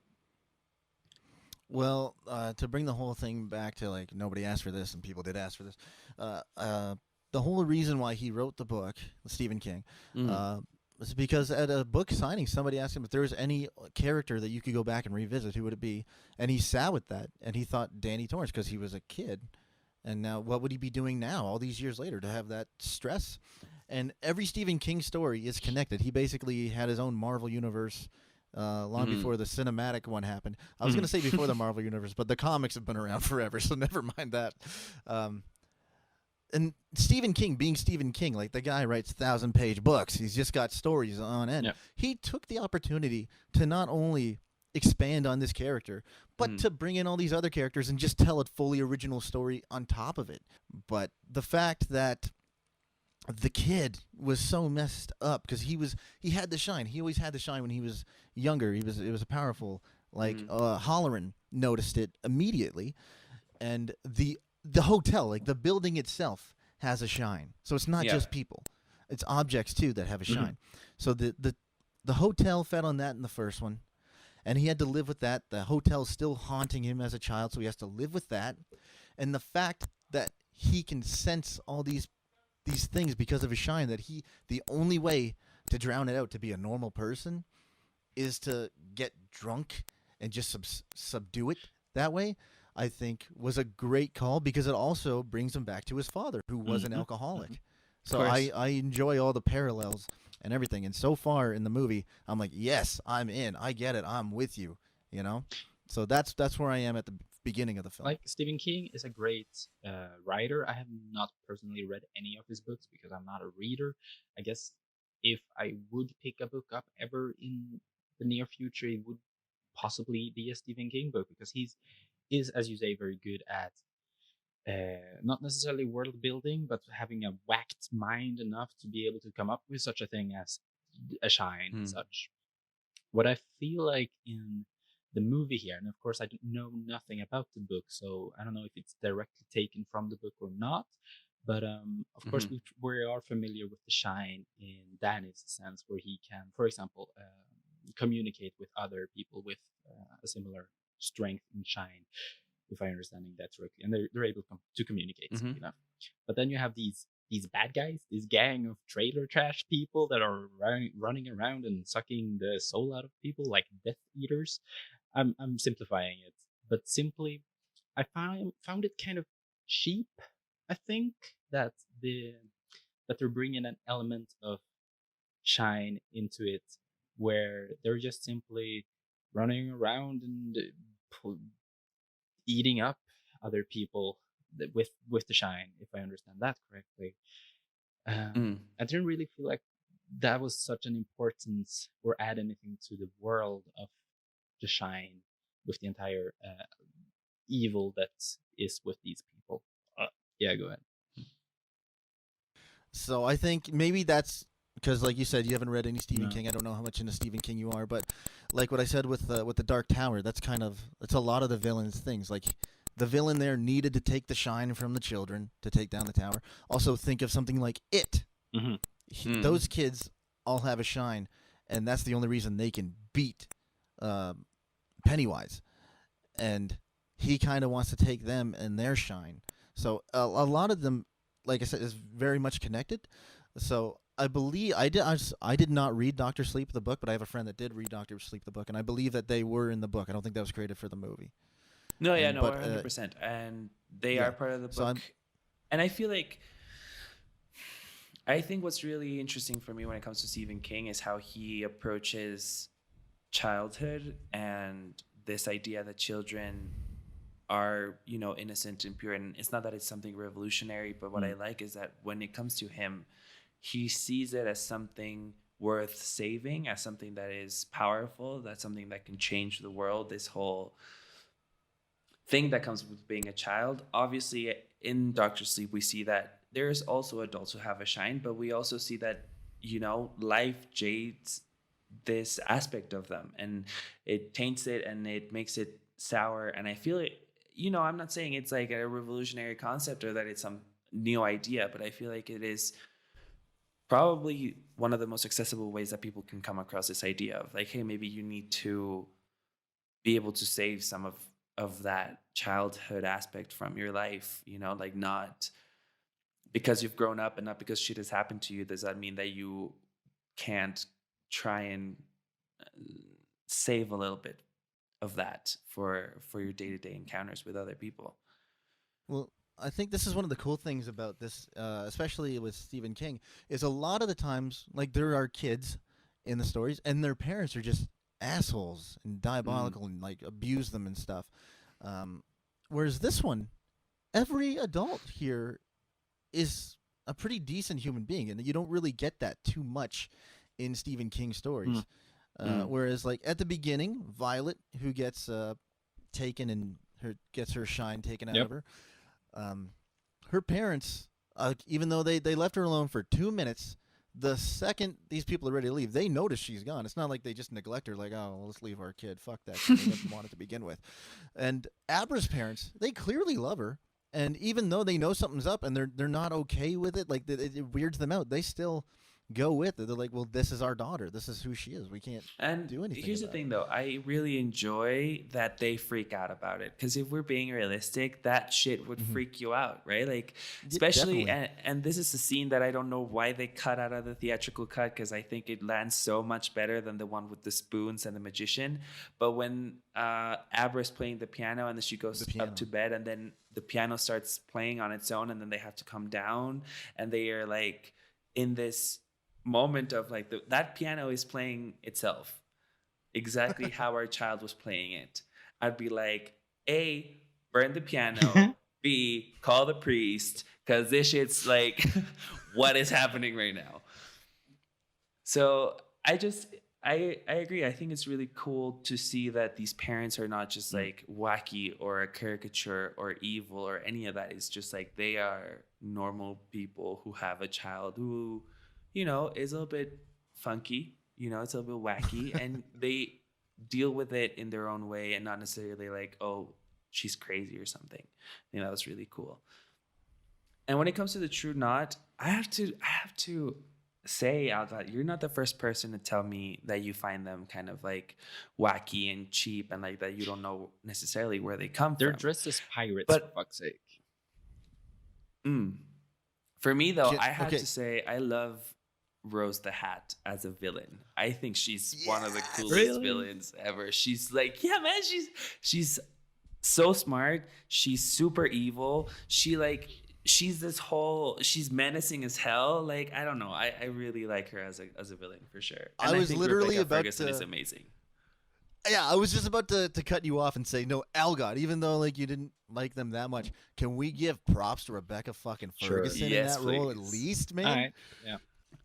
A: Well, to bring the whole thing back to like nobody asked for this and people did ask for this, the whole reason why he wrote the book, Stephen King, was because at a book signing somebody asked him if there was any character that you could go back and revisit, who would it be? And he sat with that, and he thought Danny Torrance, because he was a kid. And now what would he be doing now, all these years later, to have that stress? And every Stephen King story is connected. He basically had his own Marvel universe long before the cinematic one happened. I was going to say before the Marvel universe, but the comics have been around forever, so never mind that. And Stephen King, being Stephen King, like the guy writes 1,000-page books. He's just got stories on end. Yep. He took the opportunity to not only expand on this character, but to bring in all these other characters and just tell a fully original story on top of it. But the fact that the kid was so messed up because he had the shine. He always had the shine when he was younger. It was a powerful, like Halloran noticed it immediately, and the hotel, like the building itself, has a shine. So it's not just people; it's objects too that have a shine. So the hotel fed on that in the first one, and he had to live with that. The hotel's still haunting him as a child, so he has to live with that, and the fact that he can sense all these things because of his shine, that the only way to drown it out, to be a normal person, is to get drunk and just subdue it that way. I think was a great call because it also brings him back to his father, who was an alcoholic. So I enjoy all the parallels and everything. And so far in the movie, I'm like, yes, I'm in. I get it. I'm with you. You know. So that's where I am at the beginning of the film.
D: Like, Stephen King is a great writer. I have not personally read any of his books because I'm not a reader. I guess if I would pick a book up ever in the near future, it would possibly be a Stephen King book, because he's is, as you say, very good at not necessarily world building, but having a whacked mind enough to be able to come up with such a thing as a shine and such. What I feel like in the movie here, and of course I know nothing about the book, so I don't know if it's directly taken from the book or not, but of course we are familiar with the shine in Danny's sense, where he can, for example, communicate with other people with a similar strength and shine, if I'm understanding that correctly, and they're able to communicate enough. But then you have these bad guys, this gang of trailer trash people that are running around and sucking the soul out of people like Death Eaters. I'm simplifying it, but simply, I found it kind of cheap. I think that they're bringing an element of shine into it, where they're just simply running around and eating up other people with the shine, if I understand that correctly. I didn't really feel like that was such an importance or add anything to the world of the shine with the entire evil that is with these people. Yeah, go ahead.
A: So I think maybe that's because, like you said, you haven't read any Stephen King. I don't know how much into Stephen King you are, but like what I said with the Dark Tower, that's a lot of the villain's things. Like, the villain there needed to take the shine from the children to take down the tower. Also, think of something like It. Those kids all have a shine, and that's the only reason they can beat Pennywise. And he kind of wants to take them and their shine. So a lot of them, like I said, is very much connected. So I believe I did not read Dr. Sleep, the book, but I have a friend that did read Dr. Sleep, the book, and I believe that they were in the book. I don't think that was created for the movie.
C: No, yeah, 100%. And they are part of the book. And I feel like, I think what's really interesting for me when it comes to Stephen King is how he approaches childhood and this idea that children are, innocent and pure. And it's not that it's something revolutionary, but what I like is that when it comes to him, he sees it as something worth saving, as something that is powerful, that's something that can change the world, this whole thing that comes with being a child. Obviously, in Dr. Sleep, we see that there's also adults who have a shine, but we also see that, life jades this aspect of them, and it taints it and it makes it sour. And I feel it, I'm not saying it's like a revolutionary concept or that it's some new idea, but I feel like it is probably one of the most accessible ways that people can come across this idea of, like, hey, maybe you need to be able to save some of that childhood aspect from your life, like, not because you've grown up and not because shit has happened to you, does that mean that you can't try and save a little bit of that for your day-to-day encounters with other people?
A: Well, I think this is one of the cool things about this, especially with Stephen King, is a lot of the times, like, there are kids in the stories and their parents are just assholes and diabolical and, like, abuse them and stuff. Whereas this one, every adult here is a pretty decent human being, and you don't really get that too much in Stephen King stories. Whereas, like, at the beginning, Violet, who gets taken and gets her shine taken out of her, her parents, even though they left her alone for 2 minutes, the second these people are ready to leave, they notice she's gone. It's not like they just neglect her, like, oh, well, let's leave our kid. Fuck that. They didn't want it to begin with. And Abra's parents, they clearly love her. And even though they know something's up and they're not okay with it, like, it weirds them out, they still go with it. They're like, well, this is our daughter. This is who she is. We can't
C: And
A: do anything.
C: here's the thing, though. I really enjoy that they freak out about it. Because if we're being realistic, that shit would freak you out, right? Like, especially, and this is a scene that I don't know why they cut out of the theatrical cut, because I think it lands so much better than the one with the spoons and the magician. But when Abra's playing the piano and then she goes up to bed, and then the piano starts playing on its own, and then they have to come down, and they are like in this moment of like that piano is playing itself exactly how our child was playing it. I'd be like, A, burn the piano. B, call the priest, because this shit's like what is happening right now. So I agree. I think it's really cool to see that these parents are not just like wacky or a caricature or evil or any of that. It's just like they are normal people who have a child who, you know, is a little bit funky, you know, it's a little bit wacky, and they deal with it in their own way and not necessarily like, oh, she's crazy or something. You know, that's really cool. And when it comes to the True Knot, I have to say out loud, you're not the first person to tell me that you find them kind of like wacky and cheap and like that you don't know necessarily where they come from.
D: They're dressed as pirates, for fuck's sake.
C: For me, though, I have to say I love Rose the Hat as a villain. I think she's one of the coolest villains ever. She's like, yeah, man, she's so smart. She's super evil. She's menacing as hell. Like, I don't know. I really like her as a villain for sure. And
A: I was literally
C: Rebecca
A: about
C: Ferguson
A: to.
C: is amazing.
A: Yeah, I was just about to cut you off and say, no, Algot, even though like you didn't like them that much, can we give props to Rebecca fucking Ferguson in that role at least, man?
D: All right. Yeah.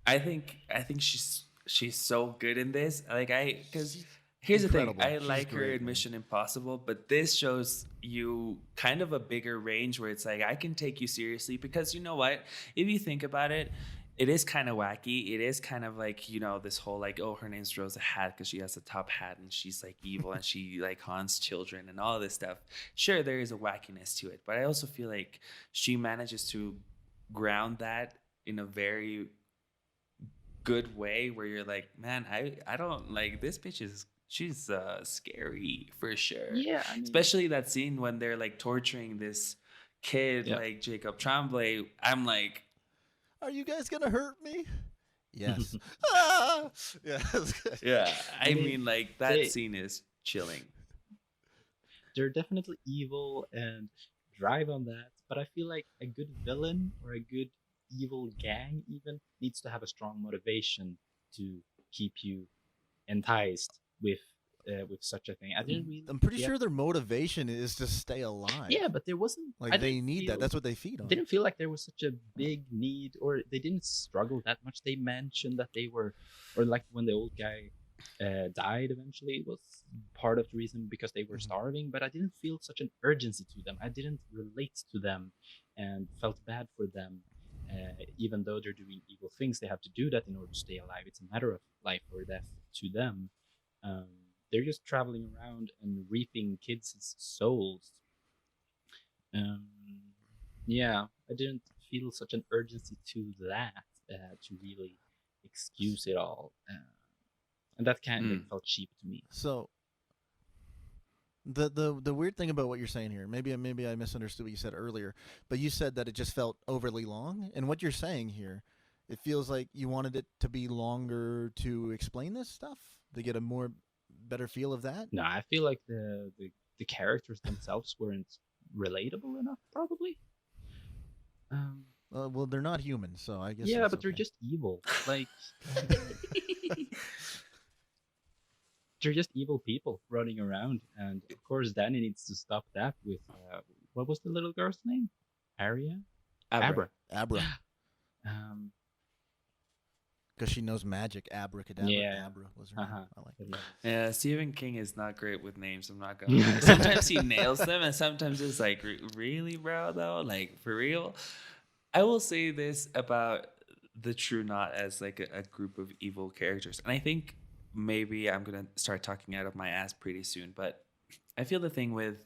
C: I think she's so good in this. Like because here's
A: Incredible.
C: The thing. I
A: She's
C: like her
A: great,
C: in
A: man.
C: Mission Impossible, but this shows you kind of a bigger range where it's like I can take you seriously because you know what? If you think about it, it is kind of wacky. It is kind of like, you know, this whole like, oh, her name's Rose the Hat because she has a top hat and she's like evil and she like haunts children and all this stuff. Sure, there is a wackiness to it, but I also feel like she manages to ground that in a very good way where you're like, man, I don't like this bitch she's scary for sure.
D: Yeah, I mean,
C: especially that scene when they're like torturing this kid like Jacob Tremblay. I'm like,
A: are you guys gonna hurt me? Yes. Yeah.
C: Yeah. I mean, like that scene is chilling.
D: They're definitely evil and drive on that, but I feel like a good villain or a good evil gang even needs to have a strong motivation to keep you enticed with such a thing.
A: I'm pretty sure their motivation is to stay alive.
D: Yeah, but there wasn't
A: like they need that. That's what they feed on.
D: Didn't feel like there was such a big need, or they didn't struggle that much. They mentioned that they were, or like when the old guy died eventually, it was part of the reason because they were starving. But I didn't feel such an urgency to them. I didn't relate to them and felt bad for them. Even though they're doing evil things, they have to do that in order to stay alive. It's a matter of life or death to them. They're just traveling around and reaping kids' souls. Yeah, I didn't feel such an urgency to that to really excuse it all. And that kind of felt cheap to me.
A: So the weird thing about what you're saying here, maybe I misunderstood what you said earlier, but you said that it just felt overly long. And what you're saying here, it feels like you wanted it to be longer to explain this stuff, to get a better feel of that.
D: No, I feel like the characters themselves weren't relatable enough, probably.
A: Well, they're not human, so I guess.
D: Yeah, but they're just evil. Like they're just evil people running around, and of course, Danny needs to stop that with what was the little girl's name? Abra.
A: Abra. Because she knows magic. Abracadabra.
D: Yeah.
A: Abra was her name. I like it.
C: Yeah, Stephen King is not great with names. I'm not gonna lie. Sometimes he nails them, and sometimes it's like, really, bro, though? Like, for real? I will say this about the True Knot as like a group of evil characters. And I think maybe I'm going to start talking out of my ass pretty soon. But I feel the thing with,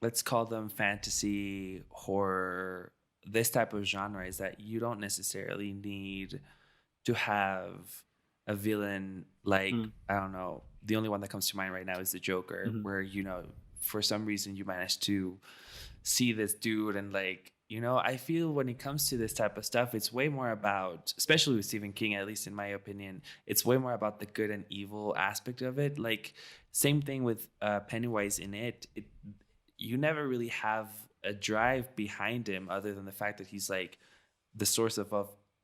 C: let's call them fantasy, horror, this type of genre is that you don't necessarily need to have a villain like, I don't know, the only one that comes to mind right now is the Joker, where, you know, for some reason you manage to see this dude and like, you know, I feel when it comes to this type of stuff, it's way more about, especially with Stephen King, at least in my opinion, it's way more about the good and evil aspect of it. Like, same thing with Pennywise in it. You never really have a drive behind him other than the fact that he's like the source of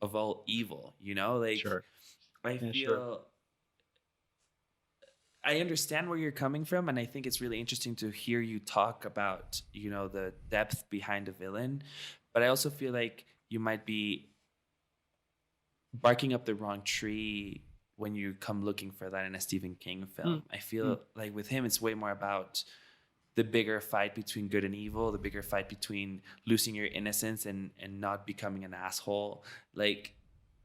C: all evil, you know? Like,
D: Sure.
C: I feel I understand where you're coming from, and I think it's really interesting to hear you talk about, you know, the depth behind a villain. But I also feel like you might be barking up the wrong tree when you come looking for that in a Stephen King film. I feel like with him, it's way more about the bigger fight between good and evil, the bigger fight between losing your innocence and not becoming an asshole. Like,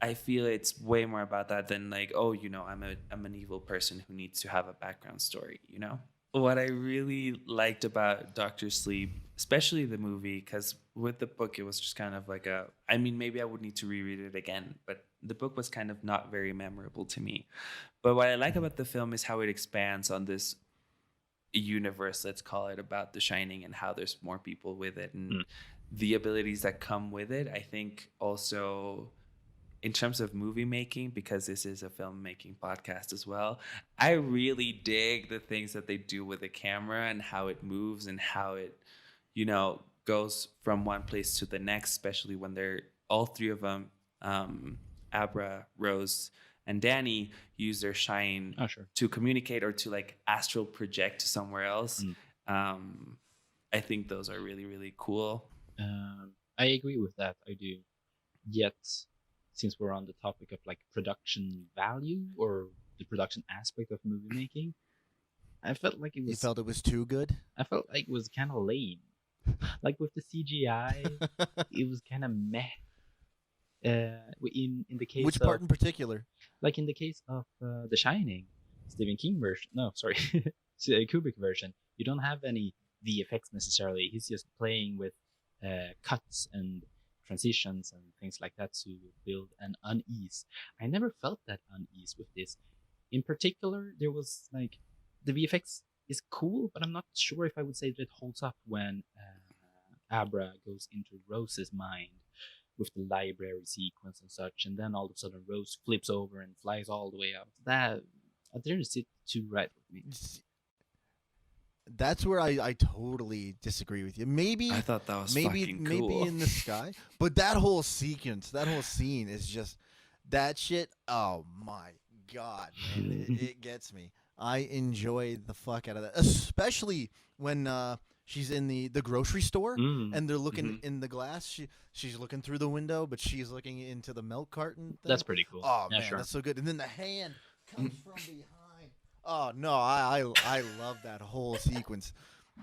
C: I feel it's way more about that than like, oh, you know, I'm an evil person who needs to have a background story, you know? What I really liked about Doctor Sleep, especially the movie, because with the book, it was just kind of like I mean, maybe I would need to reread it again, but the book was kind of not very memorable to me. But what I like about the film is how it expands on this universe, let's call it, about The Shining and how there's more people with it and the abilities that come with it. I think also in terms of movie making, because this is a filmmaking podcast as well, I really dig the things that they do with the camera and how it moves and how it, you know, goes from one place to the next, especially when they're all three of them, Abra, Rose, and Danny, use their shine to communicate or to like astral project to somewhere else. I think those are really, really cool.
D: I agree with that. I do. Yet, since we're on the topic of like production value or the production aspect of movie making, I felt like it was.
A: You felt it was too good?
D: I felt like it was kind of lame. Like with the CGI, it was kind of meh. In the case
A: which part in particular?
D: Like in the case of The Shining, Stephen King version. No, sorry, Kubrick version. You don't have any VFX necessarily. He's just playing with cuts and transitions and things like that to build an unease. I never felt that unease with this. In particular, there was like the VFX is cool, but I'm not sure if I would say that it holds up when Abra goes into Rose's mind with the library sequence and such, and then all of a sudden Rose flips over and flies all the way up. That didn't sit too right with me.
A: That's where I totally disagree with you. Maybe
C: I thought that was
A: maybe
C: fucking cool.
A: Maybe in the sky, but that whole sequence, that whole scene is just that shit. Oh my god, man, it gets me. I enjoy the fuck out of that, especially when she's in the grocery store and they're looking in the glass. She's looking through the window, but she's looking into the milk carton thing.
D: That's pretty cool.
A: Oh man, that's so good. And then the hand comes from behind. Oh no, I love that whole sequence.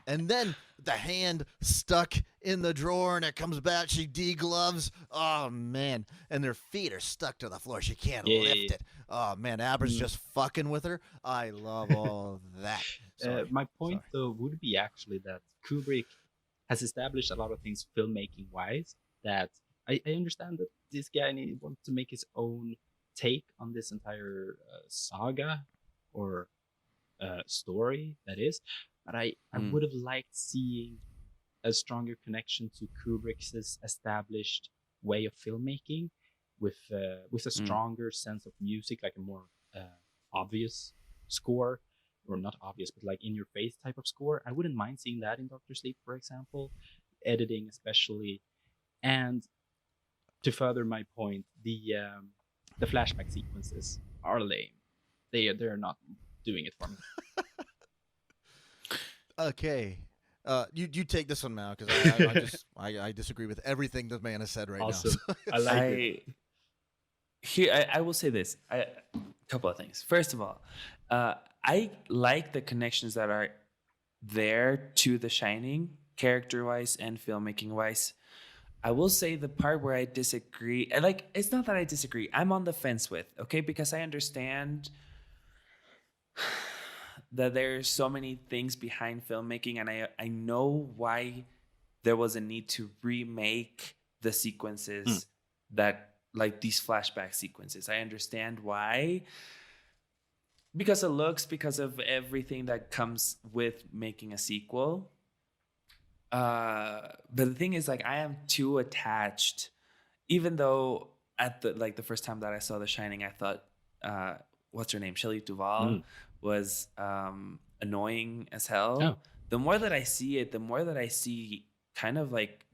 A: And then the hand stuck in the drawer and it comes back. She degloves. Oh man, and their feet are stuck to the floor. She can't lift it. Oh man, Abra's just fucking with her. I love all that.
D: My point though would be actually that Kubrick has established a lot of things filmmaking wise. That I understand that this guy wants to make his own take on this entire saga or story, that is. But I would have liked seeing a stronger connection to Kubrick's established way of filmmaking with a stronger sense of music, like a more obvious score, or not obvious, but like in your face type of score. I wouldn't mind seeing that in Doctor Sleep, for example, editing especially. And to further my point, the flashback sequences are lame. They're not doing it for me.
A: Okay. You take this one now, because I disagree with everything this man has said right now. So.
D: I like it.
C: Here, I will say this. A couple of things. First of all, I like the connections that are there to The Shining, character-wise and filmmaking-wise. I will say the part where I disagree, like, it's not that I disagree. I'm on the fence with, okay? Because I understand that there's so many things behind filmmaking, and I know why there was a need to remake the sequences that, like these flashback sequences. I understand why. Because of looks, because of everything that comes with making a sequel. But the thing is, like, I am too attached, even though at the first time that I saw The Shining, I thought, what's her name? Shelley Duvall was annoying as hell.
D: Oh.
C: The more that I see it, the more that I see kind of like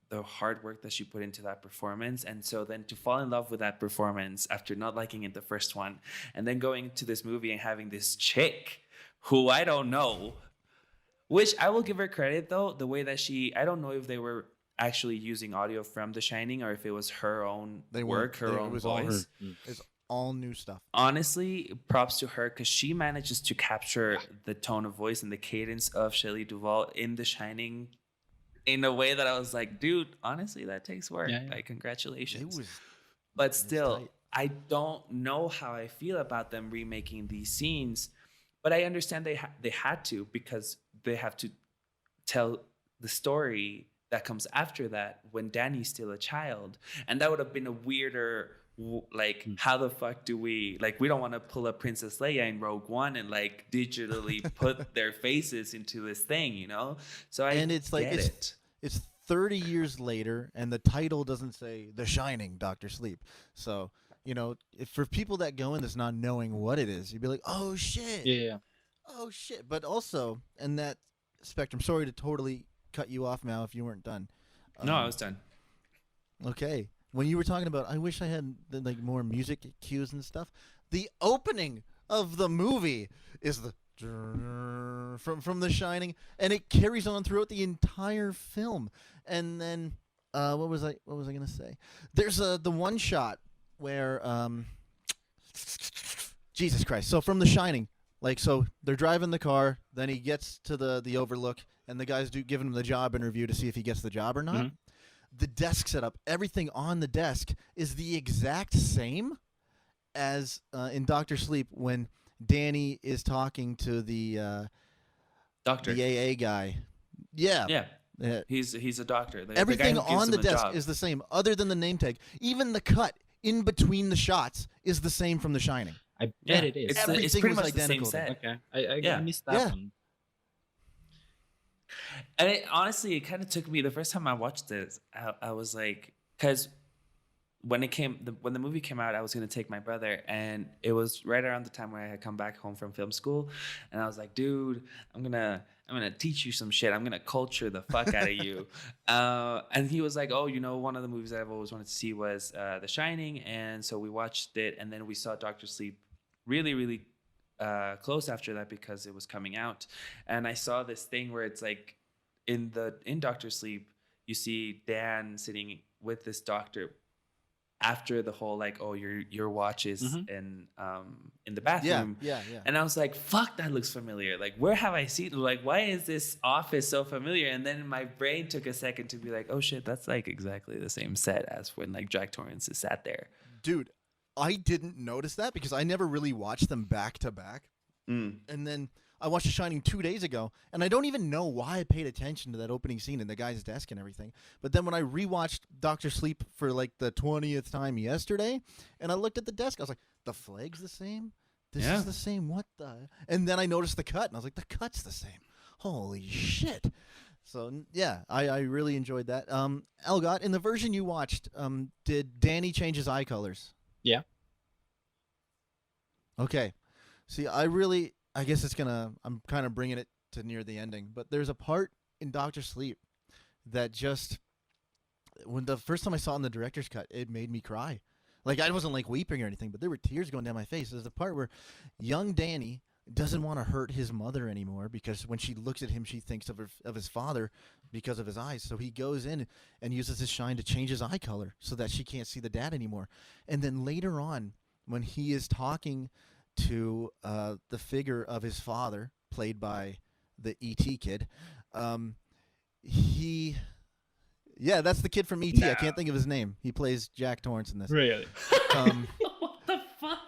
C: the hard work that she put into that performance. And so then to fall in love with that performance after not liking it the first one, and then going to this movie and having this chick who I don't know, which I will give her credit though, the way that I don't know if they were actually using audio from The Shining or if it was her own work, her own voice.
A: It's all new stuff.
C: Honestly, props to her because she manages to capture the tone of voice and the cadence of Shelley Duvall in The Shining in a way that I was like, dude, honestly, that takes work.
D: Yeah, yeah.
C: Like, congratulations.
A: It
C: But still,
A: tight.
C: I don't know how I feel about them remaking these scenes. But I understand they had to, because they have to tell the story that comes after that when Danny's still a child. And that would have been a weirder, like, how the fuck do we, like, we don't want to pull up Princess Leia in Rogue One and like digitally put their faces into this thing, you know? So
A: it's like it's 30 years later, and the title doesn't say The Shining, Dr. Sleep. So, you know, if for people that go in this not knowing what it is, you'd be like, oh shit.
D: Yeah.
A: Oh shit. But also, in that spectrum, sorry to totally cut you off, Mal, if you weren't done.
C: No, I was done.
A: Okay. When you were talking about, I wish I had like more music cues and stuff. The opening of the movie is the from The Shining, and it carries on throughout the entire film. And then, what was I gonna say? There's the one shot where Jesus Christ. So from The Shining, like, so they're driving the car, then he gets to the overlook, and the guys giving him the job interview to see if he gets the job or not.
D: Mm-hmm.
A: The desk setup, everything on the desk is the exact same as in Dr. Sleep when Danny is talking to the
C: Doctor.
A: the AA guy. Yeah.
C: Yeah. He's a doctor.
A: Everything
C: the guy who gives
A: on the
C: him a
A: desk
C: job.
A: is the same, other than the name tag. Even the cut in between the shots is the same from The Shining.
D: I bet it is.
C: It's
A: Everything
C: pretty
A: was
C: much the same
A: identical.
C: set.
D: Okay. I missed that one.
C: And honestly, it kind of took me, the first time I watched this, I was like, because when the movie came out, I was going to take my brother, and it was right around the time when I had come back home from film school, and I was like, dude, I'm gonna teach you some shit. I'm gonna culture the fuck out of you. And he was like, oh, you know, one of the movies that I've always wanted to see was The Shining, and so we watched it, and then we saw Dr. Sleep really, really close after that because it was coming out. And I saw this thing where it's like in Dr. Sleep, you see Dan sitting with this doctor after the whole like, oh, your watch is in the bathroom.
A: Yeah.
C: And I was like, fuck, that looks familiar. Like, where have I seen it? Like, why is this office so familiar? And then my brain took a second to be like, oh shit, that's like exactly the same set as when like Jack Torrance is sat there.
A: Dude, I didn't notice that because I never really watched them back to back. And then I watched The Shining 2 days ago, and I don't even know why I paid attention to that opening scene in the guy's desk and everything. But then when I rewatched Dr. Sleep for like the 20th time yesterday, and I looked at the desk, I was like, the flag's the same? This is the same? What the? And then I noticed the cut, and I was like, the cut's the same. Holy shit. So, yeah, I really enjoyed that. Elgot, in the version you watched, did Danny change his eye colors?
D: Yeah.
A: Okay. See, I guess I'm kind of bringing it to near the ending, but there's a part in Dr. Sleep that just, when the first time I saw it in the director's cut, it made me cry. Like, I wasn't like weeping or anything, but there were tears going down my face. There's the part where young Danny doesn't want to hurt his mother anymore because when she looks at him, she thinks of his father because of his eyes. So he goes in and uses his shine to change his eye color so that she can't see the dad anymore. And then later on, when he is talking to the figure of his father, played by the E.T. kid, that's the kid from E.T. I can't think of his name. He plays Jack Torrance in this.
D: Really?
C: What the fuck?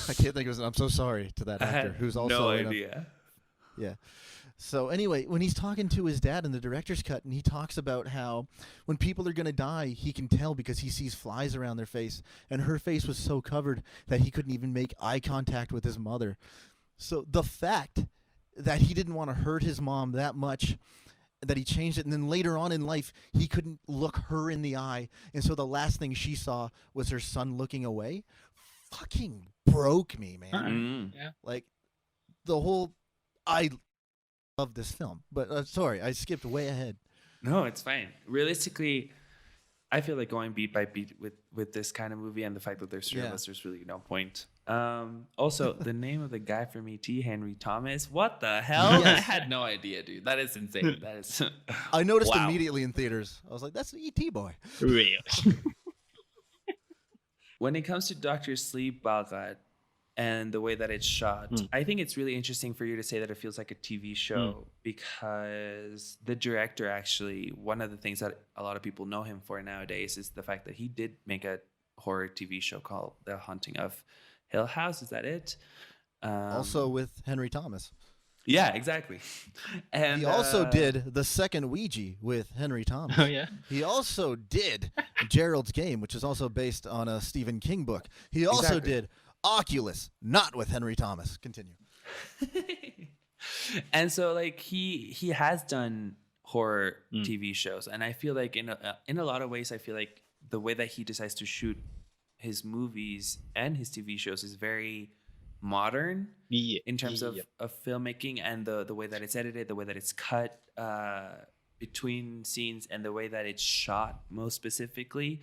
A: I can't think of his name. I'm so sorry to that actor who's also
C: no idea.
A: Yeah. So anyway, when he's talking to his dad in the director's cut, and he talks about how when people are going to die, he can tell because he sees flies around their face, and her face was so covered that he couldn't even make eye contact with his mother. So the fact that he didn't want to hurt his mom that much, that he changed it, and then later on in life, he couldn't look her in the eye, and so the last thing she saw was her son looking away, fucking broke me, man.
D: Yeah.
A: Like, the whole... I love this film, but sorry, I skipped way ahead.
C: No, it's fine. Realistically, I feel like going beat by beat with this kind of movie, and the fact that there's three of us, there's really no point. Also, the name of the guy from E.T., Henry Thomas. What the hell?
A: Yes.
C: I had no idea, dude. That is insane. That is.
A: I noticed
C: Wow.
A: immediately in theaters. I was like, that's the E.T. boy.
D: Really.
C: When it comes to Dr. Sleep, Balgat, and the way that it's shot, I think it's really interesting for you to say that it feels like a TV show because the director actually, one of the things that a lot of people know him for nowadays is the fact that he did make a horror TV show called The Haunting of Hill House. Is that it?
A: Also with Henry Thomas.
C: Yeah, exactly. And
A: He also did the second Ouija with Henry Thomas.
D: Oh, yeah.
A: He also did Gerald's Game, which is also based on a Stephen King book. He also did Oculus, not with Henry Thomas. Continue.
C: And so, like, he has done horror TV shows, and I feel like in a lot of ways, I feel like the way that he decides to shoot his movies and his TV shows is very modern in terms of filmmaking, and the way that it's edited, the way that it's cut between scenes, and the way that it's shot most specifically.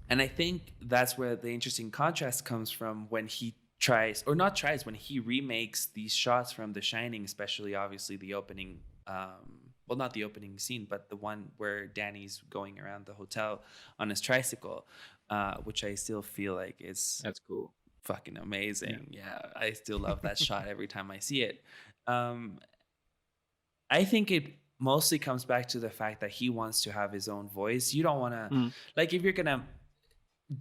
C: And I think that's where the interesting contrast comes from when he when he remakes these shots from The Shining, especially obviously the opening, well, not the opening scene, but the one where Danny's going around the hotel on his tricycle, which I still feel like
D: That's cool.
C: Fucking amazing. Yeah, I still love that shot every time I see it. I think it mostly comes back to the fact that he wants to have his own voice. You don't want to, like, if you're going to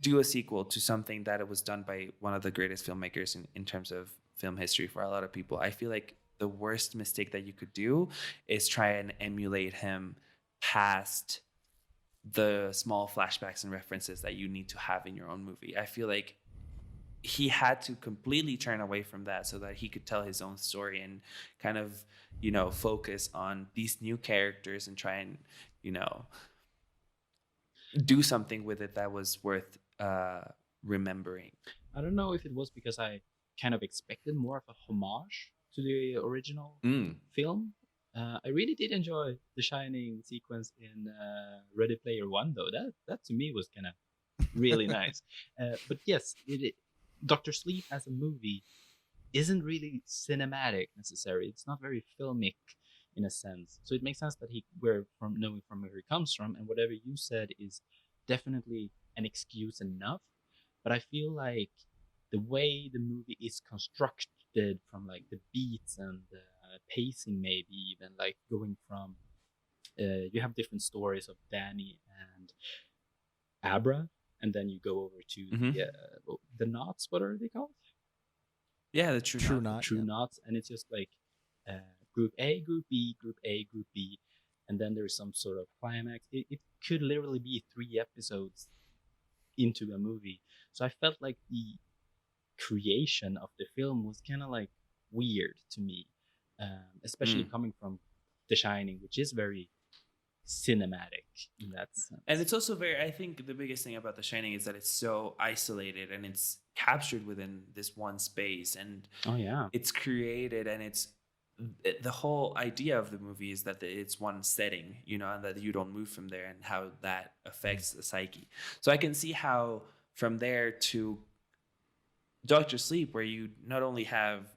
C: do a sequel to something that it was done by one of the greatest filmmakers in terms of film history for a lot of people, I feel like the worst mistake that you could do is try and emulate him past the small flashbacks and references that you need to have in your own movie. I feel like he had to completely turn away from that so that he could tell his own story and kind of, focus on these new characters and try and, do something with it that was worth remembering.
D: I don't know if it was because I kind of expected more of a homage to the original film. I really did enjoy the Shining sequence in Ready Player One, though. That to me was kind of really nice. But yes, Dr. Sleep as a movie isn't really cinematic necessarily. It's not very filmic in a sense. So it makes sense that knowing from where he comes from, and whatever you said is definitely an excuse enough. But I feel like the way the movie is constructed, from like the beats and the pacing, maybe even like going from you have different stories of Danny and Abra, and then you go over to the knots. What are they called?
C: Yeah, the true knot.
D: True knots, and it's just like group A, group B, group A, group B, and then there's some sort of climax. It could literally be 3 episodes into a movie. So I felt like the creation of the film was kind of like weird to me, especially coming from The Shining, which is very cinematic in that sense.
C: And it's also I think the biggest thing about The Shining is that it's so isolated and it's captured within this one space, and it's created, and it's the whole idea of the movie is that it's one setting, and that you don't move from there, and how that affects the psyche. So I can see how from there to Dr. Sleep, where you not only have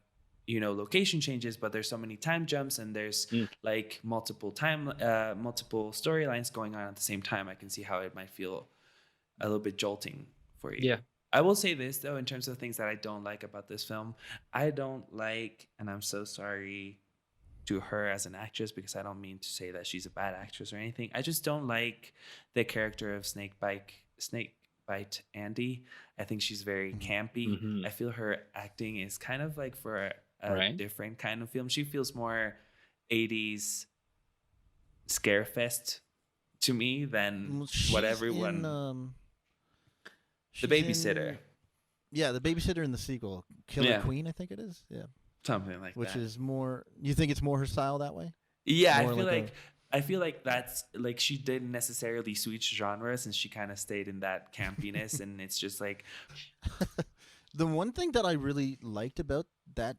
C: location changes, but there's so many time jumps, and there's like multiple storylines going on at the same time. I can see how it might feel a little bit jolting for you.
D: Yeah.
C: I will say this though, in terms of things that I don't like about this film, I don't like, and I'm so sorry to her as an actress, because I don't mean to say that she's a bad actress or anything. I just don't like the character of Snakebite Andy. I think she's very campy. I feel her acting is kind of like for a different kind of film. She feels more 80s scare fest to me than
A: She's
C: what everyone.
A: In,
C: The Babysitter.
A: Yeah, The Babysitter in the sequel, Killer Queen, I think it is. Yeah,
C: something like
A: which
C: that.
A: is more. You think it's more her style that way?
C: Yeah,
A: More
C: I feel like that's like she didn't necessarily switch genres, and she kind of stayed in that campiness, and it's just like.
A: The one thing that I really liked about that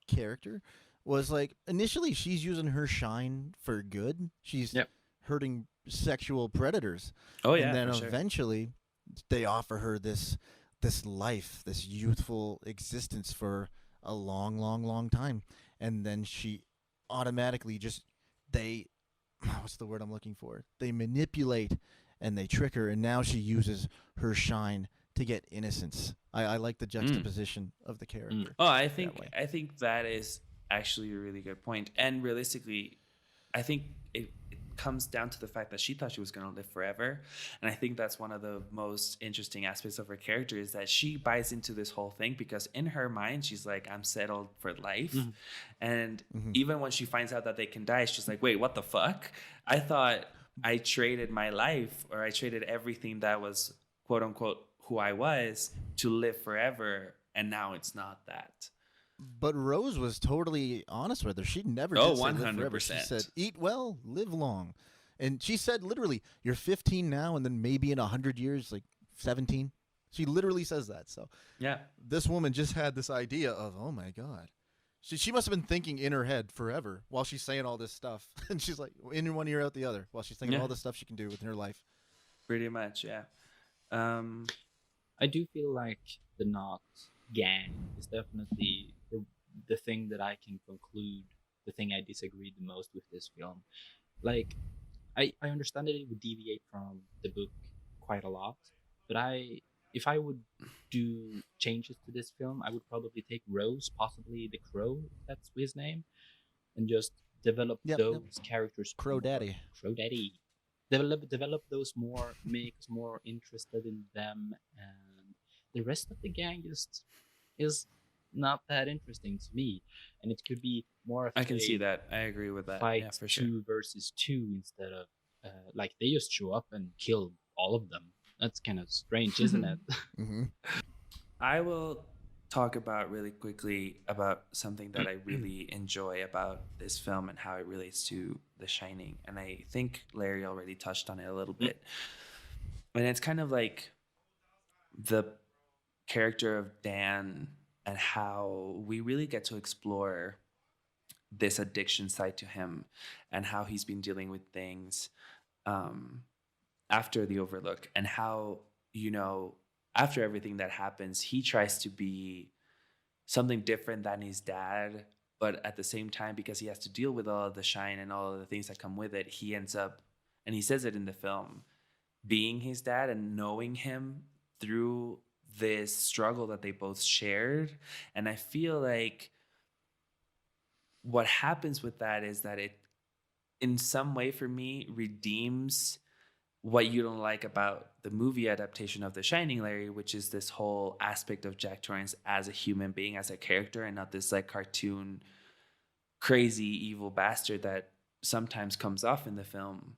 A: character was like initially she's using her shine for good. She's hurting sexual predators.
C: Oh yeah,
A: and then
C: for
A: eventually they offer her this life, this youthful existence for a long time, and then she automatically just what's the word I'm looking for? They manipulate and they trick her, and now she uses her shine to get innocence. I like the juxtaposition of the character.
C: Oh, I think that is actually a really good point. And realistically, I think it comes down to the fact that she thought she was going to live forever. And I think that's one of the most interesting aspects of her character is that she buys into this whole thing because in her mind, she's like, I'm settled for life. Mm-hmm. And even when she finds out that they can die, she's like, wait, what the fuck? I thought I traded my life, or I traded everything that was quote unquote who I was to live forever. And now it's not that.
A: But Rose was totally honest with her. She never did say live forever. She said, eat well, live long. And she said literally, you're 15 now, and then maybe in 100 years, like 17. She literally says that. So
C: yeah,
A: this woman just had this idea of, oh my God. She must have been thinking in her head forever while she's saying all this stuff. And she's like, in one ear, out the other, while she's thinking all the stuff she can do within her life.
C: Pretty much, yeah.
D: I do feel like the Knot gang is definitely the thing that I can conclude, the thing I disagreed the most with this film. Like, I understand that it would deviate from the book quite a lot, but if I would do changes to this film, I would probably take Rose, possibly the Crow, if that's his name, and just develop those characters.
A: Crow Daddy.
D: Develop those more, make us more interested in them, and the rest of the gang just is not that interesting to me. And it could be more of
C: I can see that. I agree with that.
D: Fight
C: yeah, for sure.
D: 2 versus 2 instead of like they just show up and kill all of them. That's kind of strange, isn't it?
A: Mm-hmm.
C: I will talk about really quickly about something that I really enjoy about this film and how it relates to The Shining. And I think Larry already touched on it a little bit. And it's kind of like the character of Dan and how we really get to explore this addiction side to him and how he's been dealing with things after the Overlook, and how, you know, after everything that happens, he tries to be something different than his dad, but at the same time, because he has to deal with all of the shine and all of the things that come with it, he ends up, and he says it in the film, being his dad and knowing him through this struggle that they both shared. And I feel like what happens with that is that it, in some way for me, redeems what you don't like about the movie adaptation of The Shining, Larry, which is this whole aspect of Jack Torrance as a human being, as a character, and not this like cartoon, crazy, evil bastard that sometimes comes off in the film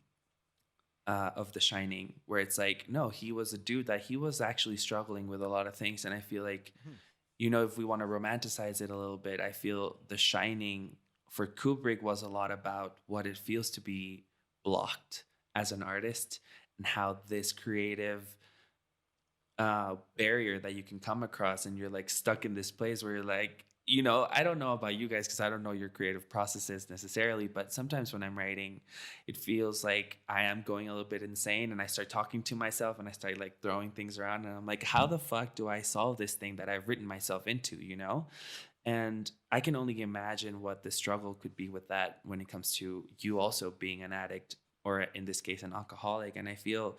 C: of The Shining, where it's like, no, he was a dude that he was actually struggling with a lot of things. And I feel like, you know, if we want to romanticize it a little bit, I feel The Shining for Kubrick was a lot about what it feels to be blocked as an artist, and how this creative barrier that you can come across, and you're like stuck in this place where you're like, you know, I don't know about you guys because I don't know your creative processes necessarily, but sometimes when I'm writing, it feels like I am going a little bit insane, and I start talking to myself and I start like throwing things around, and I'm like, how the fuck do I solve this thing that I've written myself into, you know? And I can only imagine what the struggle could be with that when it comes to you also being an addict, or in this case, an alcoholic. And I feel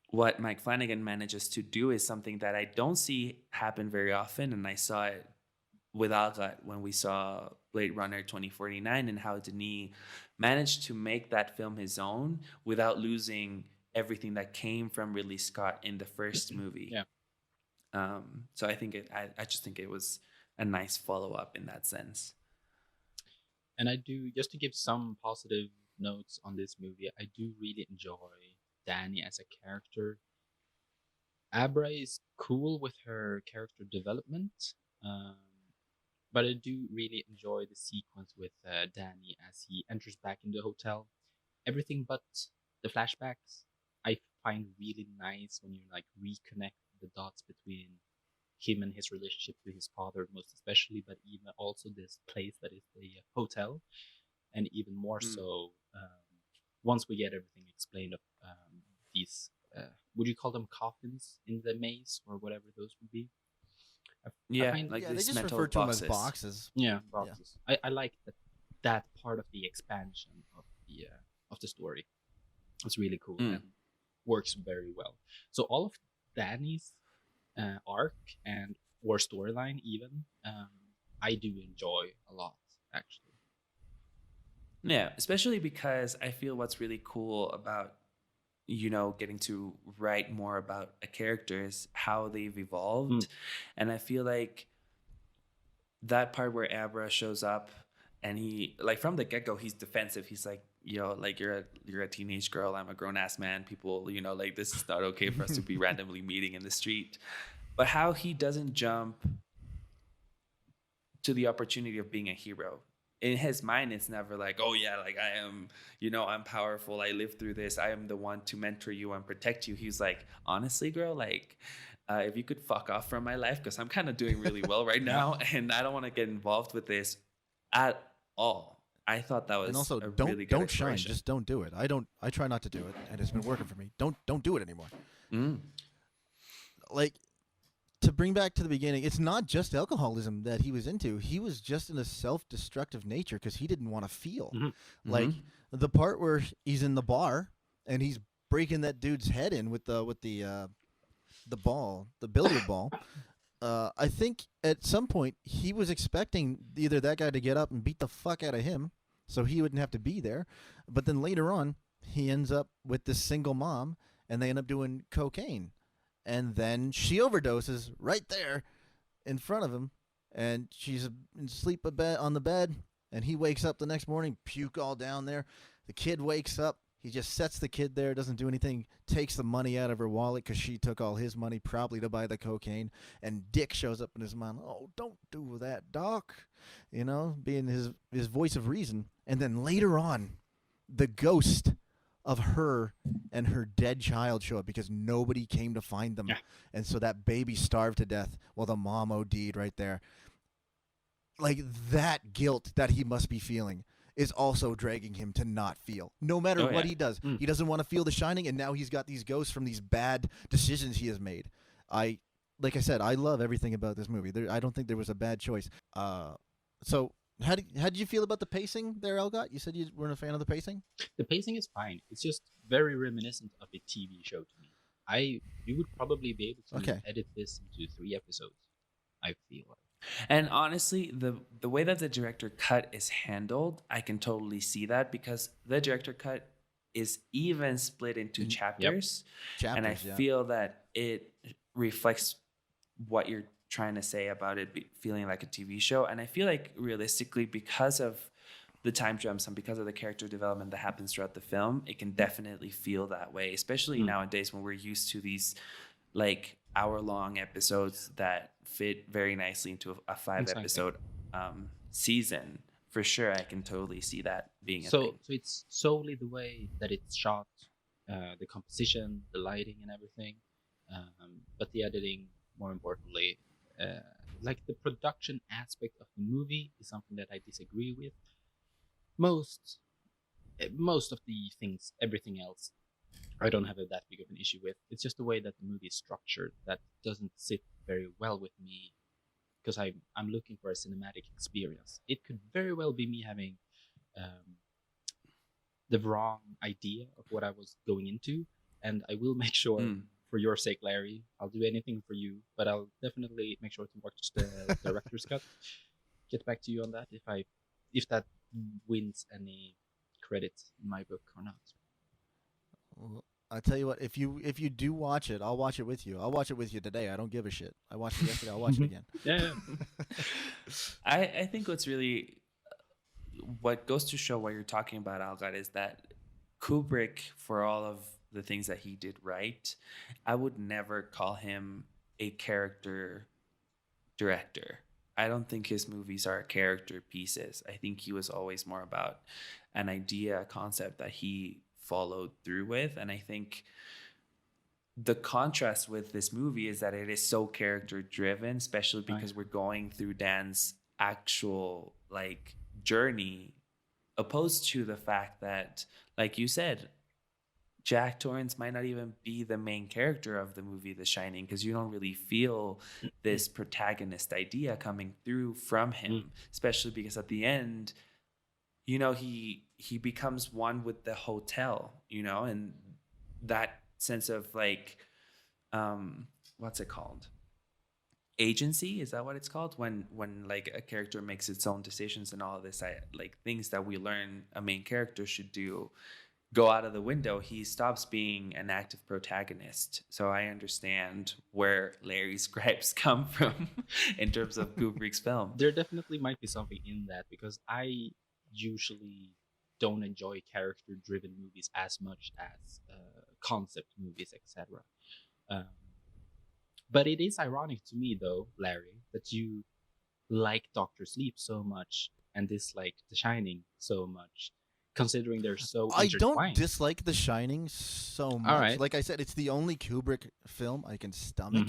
C: what Mike Flanagan manages to do is something that I don't see happen very often. And I saw it with Algat when we saw Blade Runner 2049, and how Denis managed to make that film his own without losing everything that came from Ridley Scott in the first movie.
D: Yeah.
C: So I think I just think it was a nice follow-up in that sense.
D: And I do, just to give some positive notes on this movie, I do really enjoy Danny as a character. Abra is cool with her character development, um, but I do really enjoy the sequence with Danny as he enters back in the hotel. Everything but the flashbacks I find really nice when you like reconnect the dots between him and his relationship to his father, most especially, but even also this place that is the hotel, and even more so once we get everything explained of these. Would you call them coffins in the maze or whatever those would be?
C: Like
A: they
C: these
A: just
C: metal
A: refer to
C: boxes.
A: them as boxes.
D: Yeah, boxes. Yeah. I like that part of the expansion of the story. It's really cool and works very well. So all of Danny's arc and or storyline even I do enjoy a lot, actually.
C: Yeah, especially because I feel what's really cool about getting to write more about a character is how they've evolved. And I feel like that part where Abra shows up and he, like, from the get-go, he's defensive. He's like, like, you're a teenage girl, I'm a grown-ass man, people, like, this is not okay for us to be randomly meeting in the street. But how he doesn't jump to the opportunity of being a hero. In his mind, it's never like, oh yeah, like I am, I'm powerful, I lived through this, I am the one to mentor you and protect you. He's like, honestly, girl, like, if you could fuck off from my life, because I'm kind of doing really well right now, and I don't want to get involved with this at all. I thought that was
A: and also
C: really good
A: don't shine, just don't do it. I try not to do it, and it's been working for me. Don't do it anymore. Like, to bring back to the beginning, it's not just alcoholism that he was into. He was just in a self-destructive nature because he didn't want to feel. Like the part where he's in the bar and he's breaking that dude's head in with the ball, the billiard ball. I think at some point he was expecting either that guy to get up and beat the fuck out of him so he wouldn't have to be there. But then later on, he ends up with this single mom and they end up doing cocaine. And then she overdoses right there in front of him, and she's asleep on the bed, and he wakes up the next morning, puke all down there. The kid wakes up. He just sets the kid there, doesn't do anything, takes the money out of her wallet because she took all his money probably to buy the cocaine, and Dick shows up in his mind, oh, don't do that, Doc, being his voice of reason. And then later on, the ghost of her and her dead child show up because nobody came to find them. And so that baby starved to death while the mom OD'd right there. Like, that guilt that he must be feeling is also dragging him to not feel. No matter what he does. He doesn't want to feel the shining, and now he's got these ghosts from these bad decisions he has made. Like I said, I love everything about this movie. I don't think there was a bad choice. So how did you feel about the pacing there, Elgot? You said you weren't a fan of the pacing?
D: The pacing is fine. It's just very reminiscent of a TV show to me. You would probably be able to edit this into 3 episodes, I feel like.
C: And honestly, the way that the director cut is handled, I can totally see that because the director cut is even split into chapters. And I feel that it reflects what you're trying to say about it feeling like a TV show. And I feel like realistically, because of the time jumps and because of the character development that happens throughout the film, it can definitely feel that way, especially nowadays when we're used to these like hour-long episodes that fit very nicely into a 5-episode season. For sure, I can totally see that being a thing.
D: So it's solely the way that it's shot, the composition, the lighting and everything, but the editing, more importantly, like the production aspect of the movie is something that I disagree with. Most of the things, everything else, I don't have that big of an issue with. It's just the way that the movie is structured that doesn't sit very well with me because I'm looking for a cinematic experience. It could very well be me having the wrong idea of what I was going into, and I will make sure, for your sake, Larry, I'll do anything for you, but I'll definitely make sure to watch the director's cut. Get back to you on that if that wins any credit in my book or not.
A: Well, I tell you what, if you do watch it, I'll watch it with you. I'll watch it with you today. I don't give a shit. I watched it yesterday. I'll watch it again.
D: Yeah.
C: I think what's really what goes to show what you're talking about, Algot, is that Kubrick, for all of the things that he did right, I would never call him a character director. I don't think his movies are character pieces. I think he was always more about an idea, a concept that he followed through with. And I think the contrast with this movie is that it is so character driven, especially because we're going through Dan's actual like journey, opposed to the fact that, like you said, Jack Torrance might not even be the main character of the movie The Shining, because you don't really feel this protagonist idea coming through from him, especially because at the end, you know, he becomes one with the hotel, you know, and that sense of like, what's it called? Agency, is that what it's called? When like a character makes its own decisions and all of this, like things that we learn a main character should do go out of the window. He stops being an active protagonist. So I understand where Larry's gripes come from in terms of Kubrick's film.
D: There definitely might be something in that, because I usually don't enjoy character-driven movies as much as concept movies, etc. But it is ironic to me, though, Larry, that you like Doctor Sleep so much and dislike The Shining so much, considering they're so intertwined.
A: I don't dislike The Shining so much.
D: All right.
A: Like I said, it's the only Kubrick film I can stomach.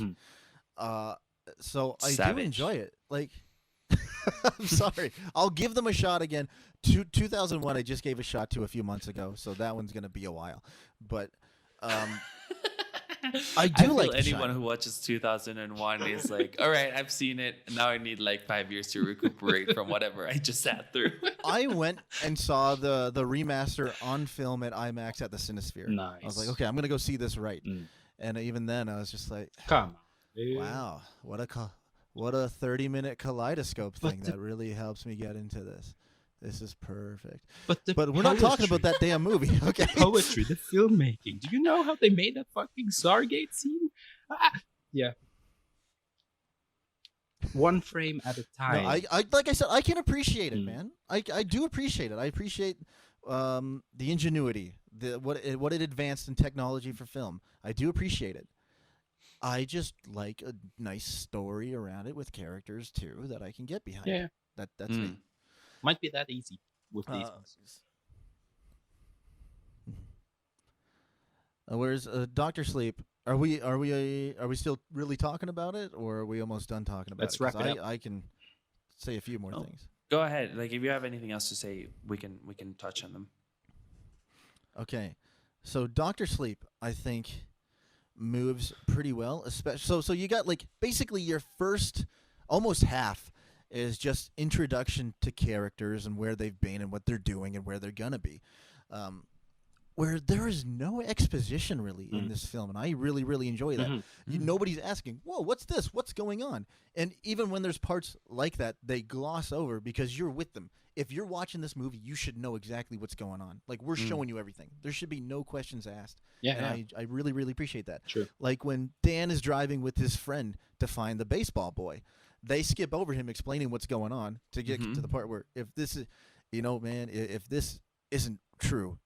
A: So I
C: Savage.
A: do enjoy it. Like, I'm sorry. I'll give them a shot again. 2001, I just gave a shot to a few months ago, so that one's going to be a while. But I do
C: feel
A: like The
C: anyone
A: Shining.
C: who watches 2001 is like, all right, I've seen it. Now I need like 5 years to recuperate from whatever I just sat through.
A: I went and saw the remaster on film at IMAX at the Cinesphere.
D: Nice.
A: I was like, okay, I'm going to go see this right. And even then, I was just like,
D: Come on, dude.
A: wow, what a 30-minute kaleidoscope thing that really helps me get into this. This is perfect. But we're not talking about that damn movie, okay?
D: The poetry, the filmmaking. Do you know how they made that fucking Stargate scene? Yeah. One frame at a time.
A: No, I like I said, I can appreciate it, man. I do appreciate it. I appreciate the ingenuity, what it advanced in technology for film. I do appreciate it. I just like a nice story around it with characters too that I can get behind.
D: Yeah.
A: That's me.
D: Might be that easy with these ones.
A: Whereas Doctor Sleep, are we still really talking about it, or are we almost done talking about
D: Let's
A: it? 'Cause
D: wrap it up.
A: I can say a few more things.
C: Go ahead. Like if you have anything else to say, we can touch on them.
A: Okay, so Doctor Sleep, I think, moves pretty well. Especially so you got like basically your first almost half is just introduction to characters and where they've been and what they're doing and where they're gonna be. Where there is no exposition really in this film, and I really, really enjoy that. Nobody's asking, whoa, what's this? What's going on? And even when there's parts like that, they gloss over because you're with them. If you're watching this movie, you should know exactly what's going on. Like, we're showing you everything. There should be no questions asked. And I really, really appreciate that.
D: True.
A: Like when Dan is driving with his friend to find the baseball boy, they skip over him explaining what's going on to get to the part where if this is, you know, man, if this isn't true,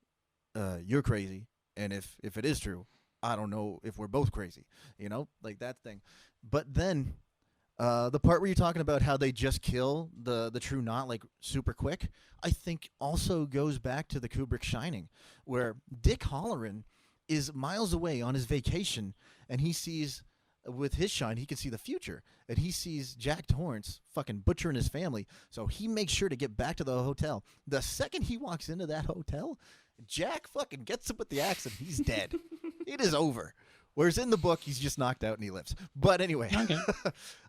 A: you're crazy. And if it is true, I don't know if we're both crazy, you know, like that thing. But then the part where you're talking about how they just kill the true knot like super quick, I think also goes back to the Kubrick Shining, where Dick Halloran is miles away on his vacation and he sees, with his shine, he can see the future, and he sees Jack Torrance fucking butchering his family, so he makes sure to get back to the hotel. The second he walks into that hotel, Jack fucking gets him with the axe and he's dead. It is over. Whereas in the book, he's just knocked out and he lives. But anyway.
D: Okay.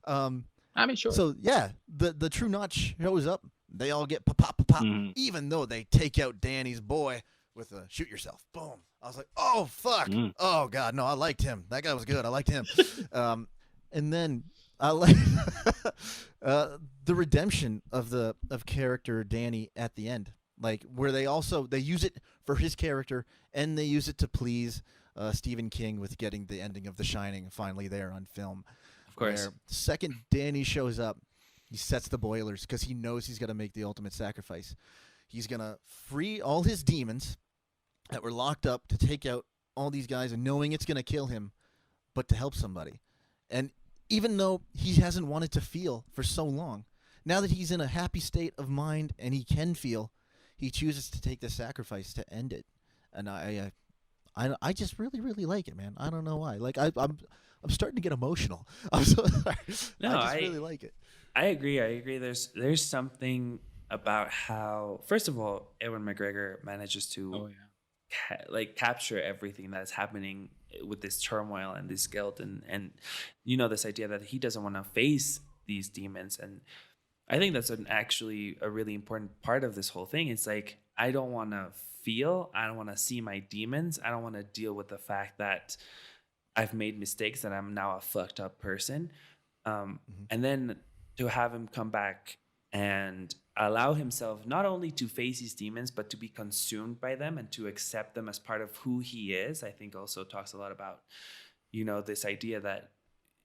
D: I mean, sure.
A: So, yeah, the true knot shows up. They all get pop, even though they take out Danny's boy with a shoot yourself. Boom. I was like, oh, fuck. Oh, God. No, I liked him. That guy was good. I liked him. And then I like the redemption of character Danny at the end. Like, where they use it for his character and they use it to please Stephen King with getting the ending of The Shining finally there on film.
C: Of course.
A: Where the second Danny shows up, he sets the boilers because he knows he's got to make the ultimate sacrifice. He's gonna free all his demons that were locked up to take out all these guys, and knowing it's gonna kill him, but to help somebody. And even though he hasn't wanted to feel for so long, now that he's in a happy state of mind and he can feel, he chooses to take the sacrifice to end it. And I just really, really like it, man. I don't know why. Like I'm starting to get emotional. I'm so sorry.
C: No,
A: I really like it.
C: I agree. There's something about how, first of all, Ewan McGregor manages to capture everything that's happening with this turmoil and this guilt and this idea that he doesn't want to face these demons. And I think that's actually a really important part of this whole thing. It's like, I don't want to feel, I don't want to see my demons, I don't want to deal with the fact that I've made mistakes, that I'm now a fucked up person. And then to have him come back and allow himself not only to face these demons, but to be consumed by them and to accept them as part of who he is, I think also talks a lot about, this idea that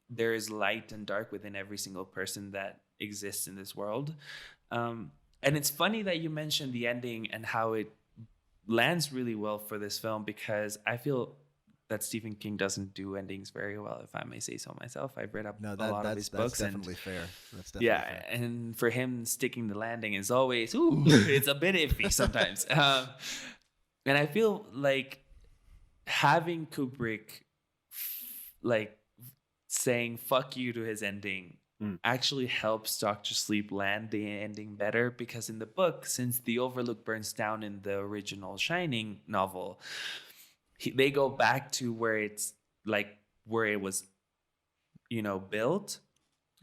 C: there is light and dark within every single person that exists in this world. And it's funny that you mentioned the ending and how it lands really well for this film, because I feel that Stephen King doesn't do endings very well, if I may say so myself. I've read a lot of his books.
A: That's definitely fair. That's definitely fair.
C: And for him, sticking the landing is always, it's a bit iffy sometimes. And I feel like having Kubrick saying fuck you to his ending actually helps Dr. Sleep land the ending better, because in the book, since the Overlook burns down in the original Shining novel, they go back to where it's like where it was, built.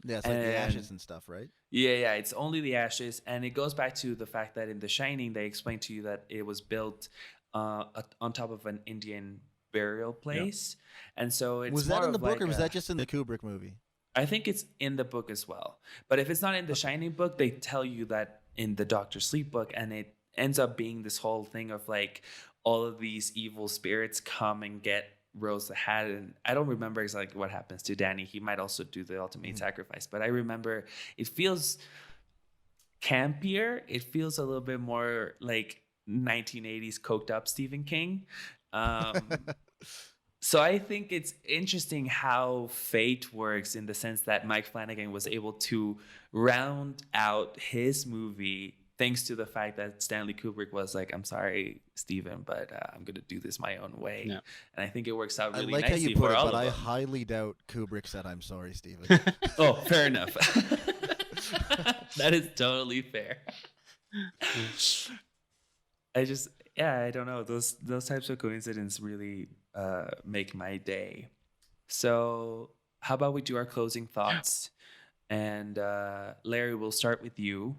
A: Yeah, it's like the ashes and stuff, right?
C: Yeah, it's only the ashes, and it goes back to the fact that in The Shining they explain to you that it was built on top of an Indian burial place, and so it's
A: was that in the book,
C: like
A: or was that just in the Kubrick movie?
C: I think it's in the book as well, but if it's not in the Shining book, they tell you that in the Doctor Sleep book, and it ends up being this whole thing of like all of these evil spirits come and get Rose the Hat, and I don't remember exactly what happens to Danny. He might also do the ultimate sacrifice, but I remember it feels campier. It feels a little bit more like 1980s coked up Stephen King. So I think it's interesting how fate works, in the sense that Mike Flanagan was able to round out his movie thanks to the fact that Stanley Kubrick was like, I'm sorry, Steven, but I'm going to do this my own way. Yeah. And I think it works out really nicely.
A: I like how you put it, but I
C: them.
A: Highly doubt Kubrick said, I'm sorry, Steven.
C: Oh, fair enough. That is totally fair. I don't know. Those types of coincidences really make my day. So how about we do our closing thoughts? And Larry, we'll start with you.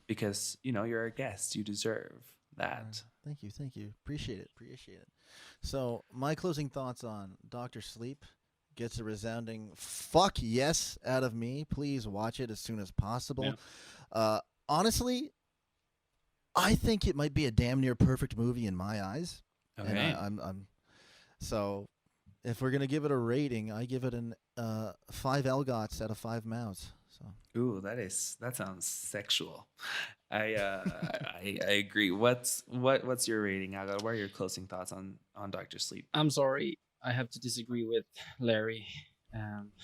C: Because, you're a guest. You deserve that.
A: Thank you. Appreciate it. So, my closing thoughts on Dr. Sleep gets a resounding fuck yes out of me. Please watch it as soon as possible. Yeah. Honestly, I think it might be a damn near perfect movie in my eyes. Okay. And I'm so, if we're going to give it a rating, I give it an 5 Elgots out of 5 mouths. So.
C: Ooh, that sounds sexual. I agree. What's your rating, Algot? What are your closing thoughts on Dr. Sleep?
D: I'm sorry, I have to disagree with Larry,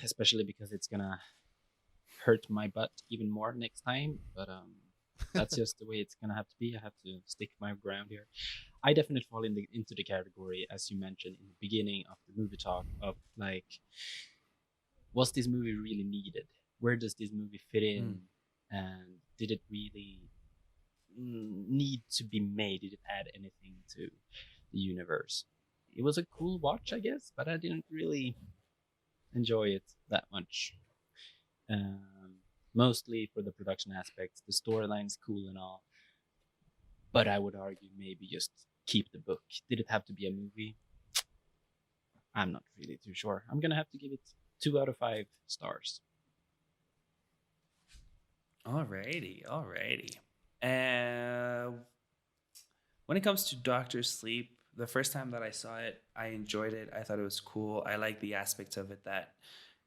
D: especially because it's gonna hurt my butt even more next time. But that's just the way it's gonna have to be. I have to stick my ground here. I definitely fall into the category, as you mentioned in the beginning of the movie talk, of like, was this movie really needed? Where does this movie fit in? And did it really need to be made? Did it add anything to the universe? It was a cool watch, I guess, but I didn't really enjoy it that much. Mostly for the production aspects. The storyline's cool and all, but I would argue maybe just keep the book. Did it have to be a movie? I'm not really too sure. I'm gonna have to give it 2 out of 5 stars.
C: Alrighty. And when it comes to Doctor Sleep, the first time that I saw it, I enjoyed it. I thought it was cool. I like the aspects of it that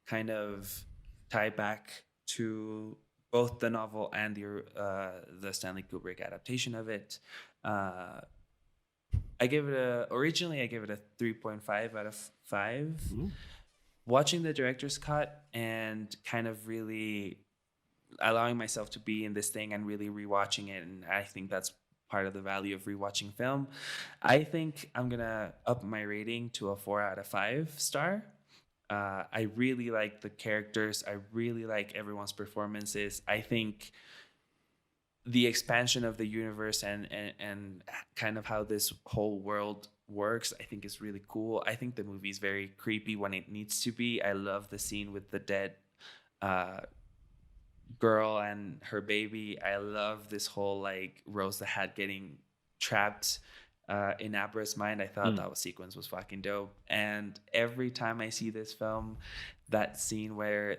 C: kind of tie back to both the novel and the Stanley Kubrick adaptation of it. Originally I gave it a 3.5 out of 5. Watching the director's cut and kind of really allowing myself to be in this thing and really rewatching it, and I think that's part of the value of rewatching film. I think I'm gonna up my rating to a 4 out of 5 star. I really like the characters. I really like everyone's performances. I think the expansion of the universe and kind of how this whole world works, I think is really cool. I think the movie is very creepy when it needs to be. I love the scene with the dead girl and her baby. I love this whole like Rose the Hat getting trapped in Abra's mind. I thought that sequence was fucking dope. And every time I see this film, that scene where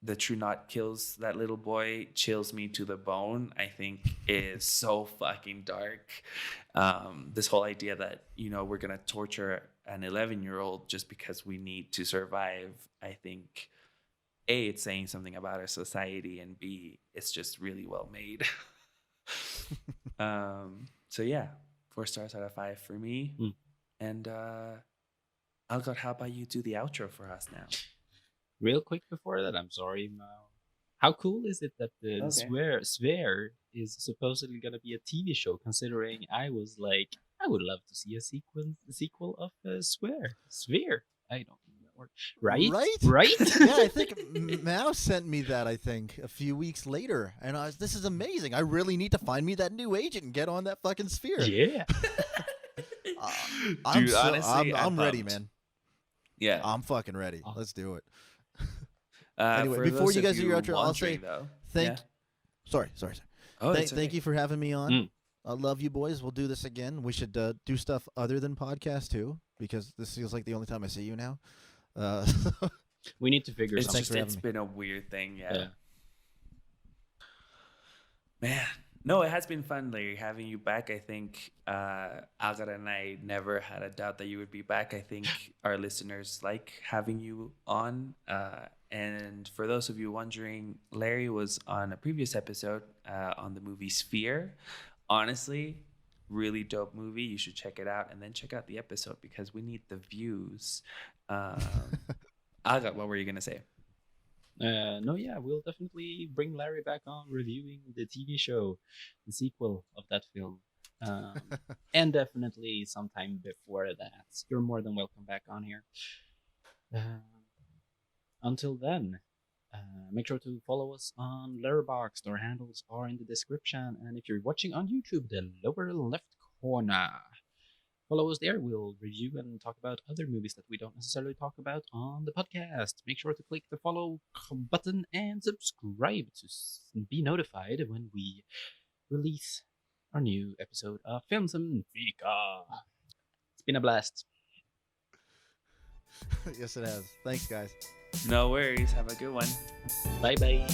C: the True Knot kills that little boy chills me to the bone. I think is so fucking dark. This whole idea that, you know, we're gonna torture an 11-year-old just because we need to survive. I think A, it's saying something about our society, and B, it's just really well made. So yeah, 4 stars out of 5 for me. And Algot, how about you do the outro for us now?
D: Real quick before that, I'm sorry, Mao. How cool is it that the Sphere is supposedly going to be a TV show, considering I was like, I would love to see a sequel of Sphere. I don't know that word. Right?
A: Yeah, I think Mao sent me that, I think, a few weeks later. And this is amazing. I really need to find me that new agent and get on that fucking Sphere.
D: Yeah.
C: Dude, honestly,
A: I'm ready, man.
C: Yeah.
A: I'm fucking ready. Let's do it.
C: Anyway,
A: Anyway, before you guys do your outro, I'll say
C: thank.
A: Sorry.
C: Oh,
A: thank you for having me on. I love you boys. We'll do this again. We should do stuff other than podcast too, because this feels like the only time I see you now.
D: We need to figure something.
C: It's been a weird thing, yeah. Man, no, it has been fun, Larry, having you back. I think Agar and I never had a doubt that you would be back. I think our listeners like having you on. And for those of you wondering, Larry was on a previous episode on the movie Sphere. Honestly, really dope movie. You should check it out, and then check out the episode because we need the views. Agar, what were you going to say?
D: We'll definitely bring Larry back on reviewing the TV show, the sequel of that film. And definitely sometime before that. You're more than welcome back on here. Until then, make sure to follow us on Letterboxd. Our handles are in the description. And if you're watching on YouTube, the lower left corner. Follow us there. We'll review and talk about other movies that we don't necessarily talk about on the podcast. Make sure to click the follow button and subscribe to be notified when we release our new episode of Films and Fika. It's been a blast.
A: Yes, it has. Thanks, guys.
C: No worries. Have a good one.
D: Bye-bye.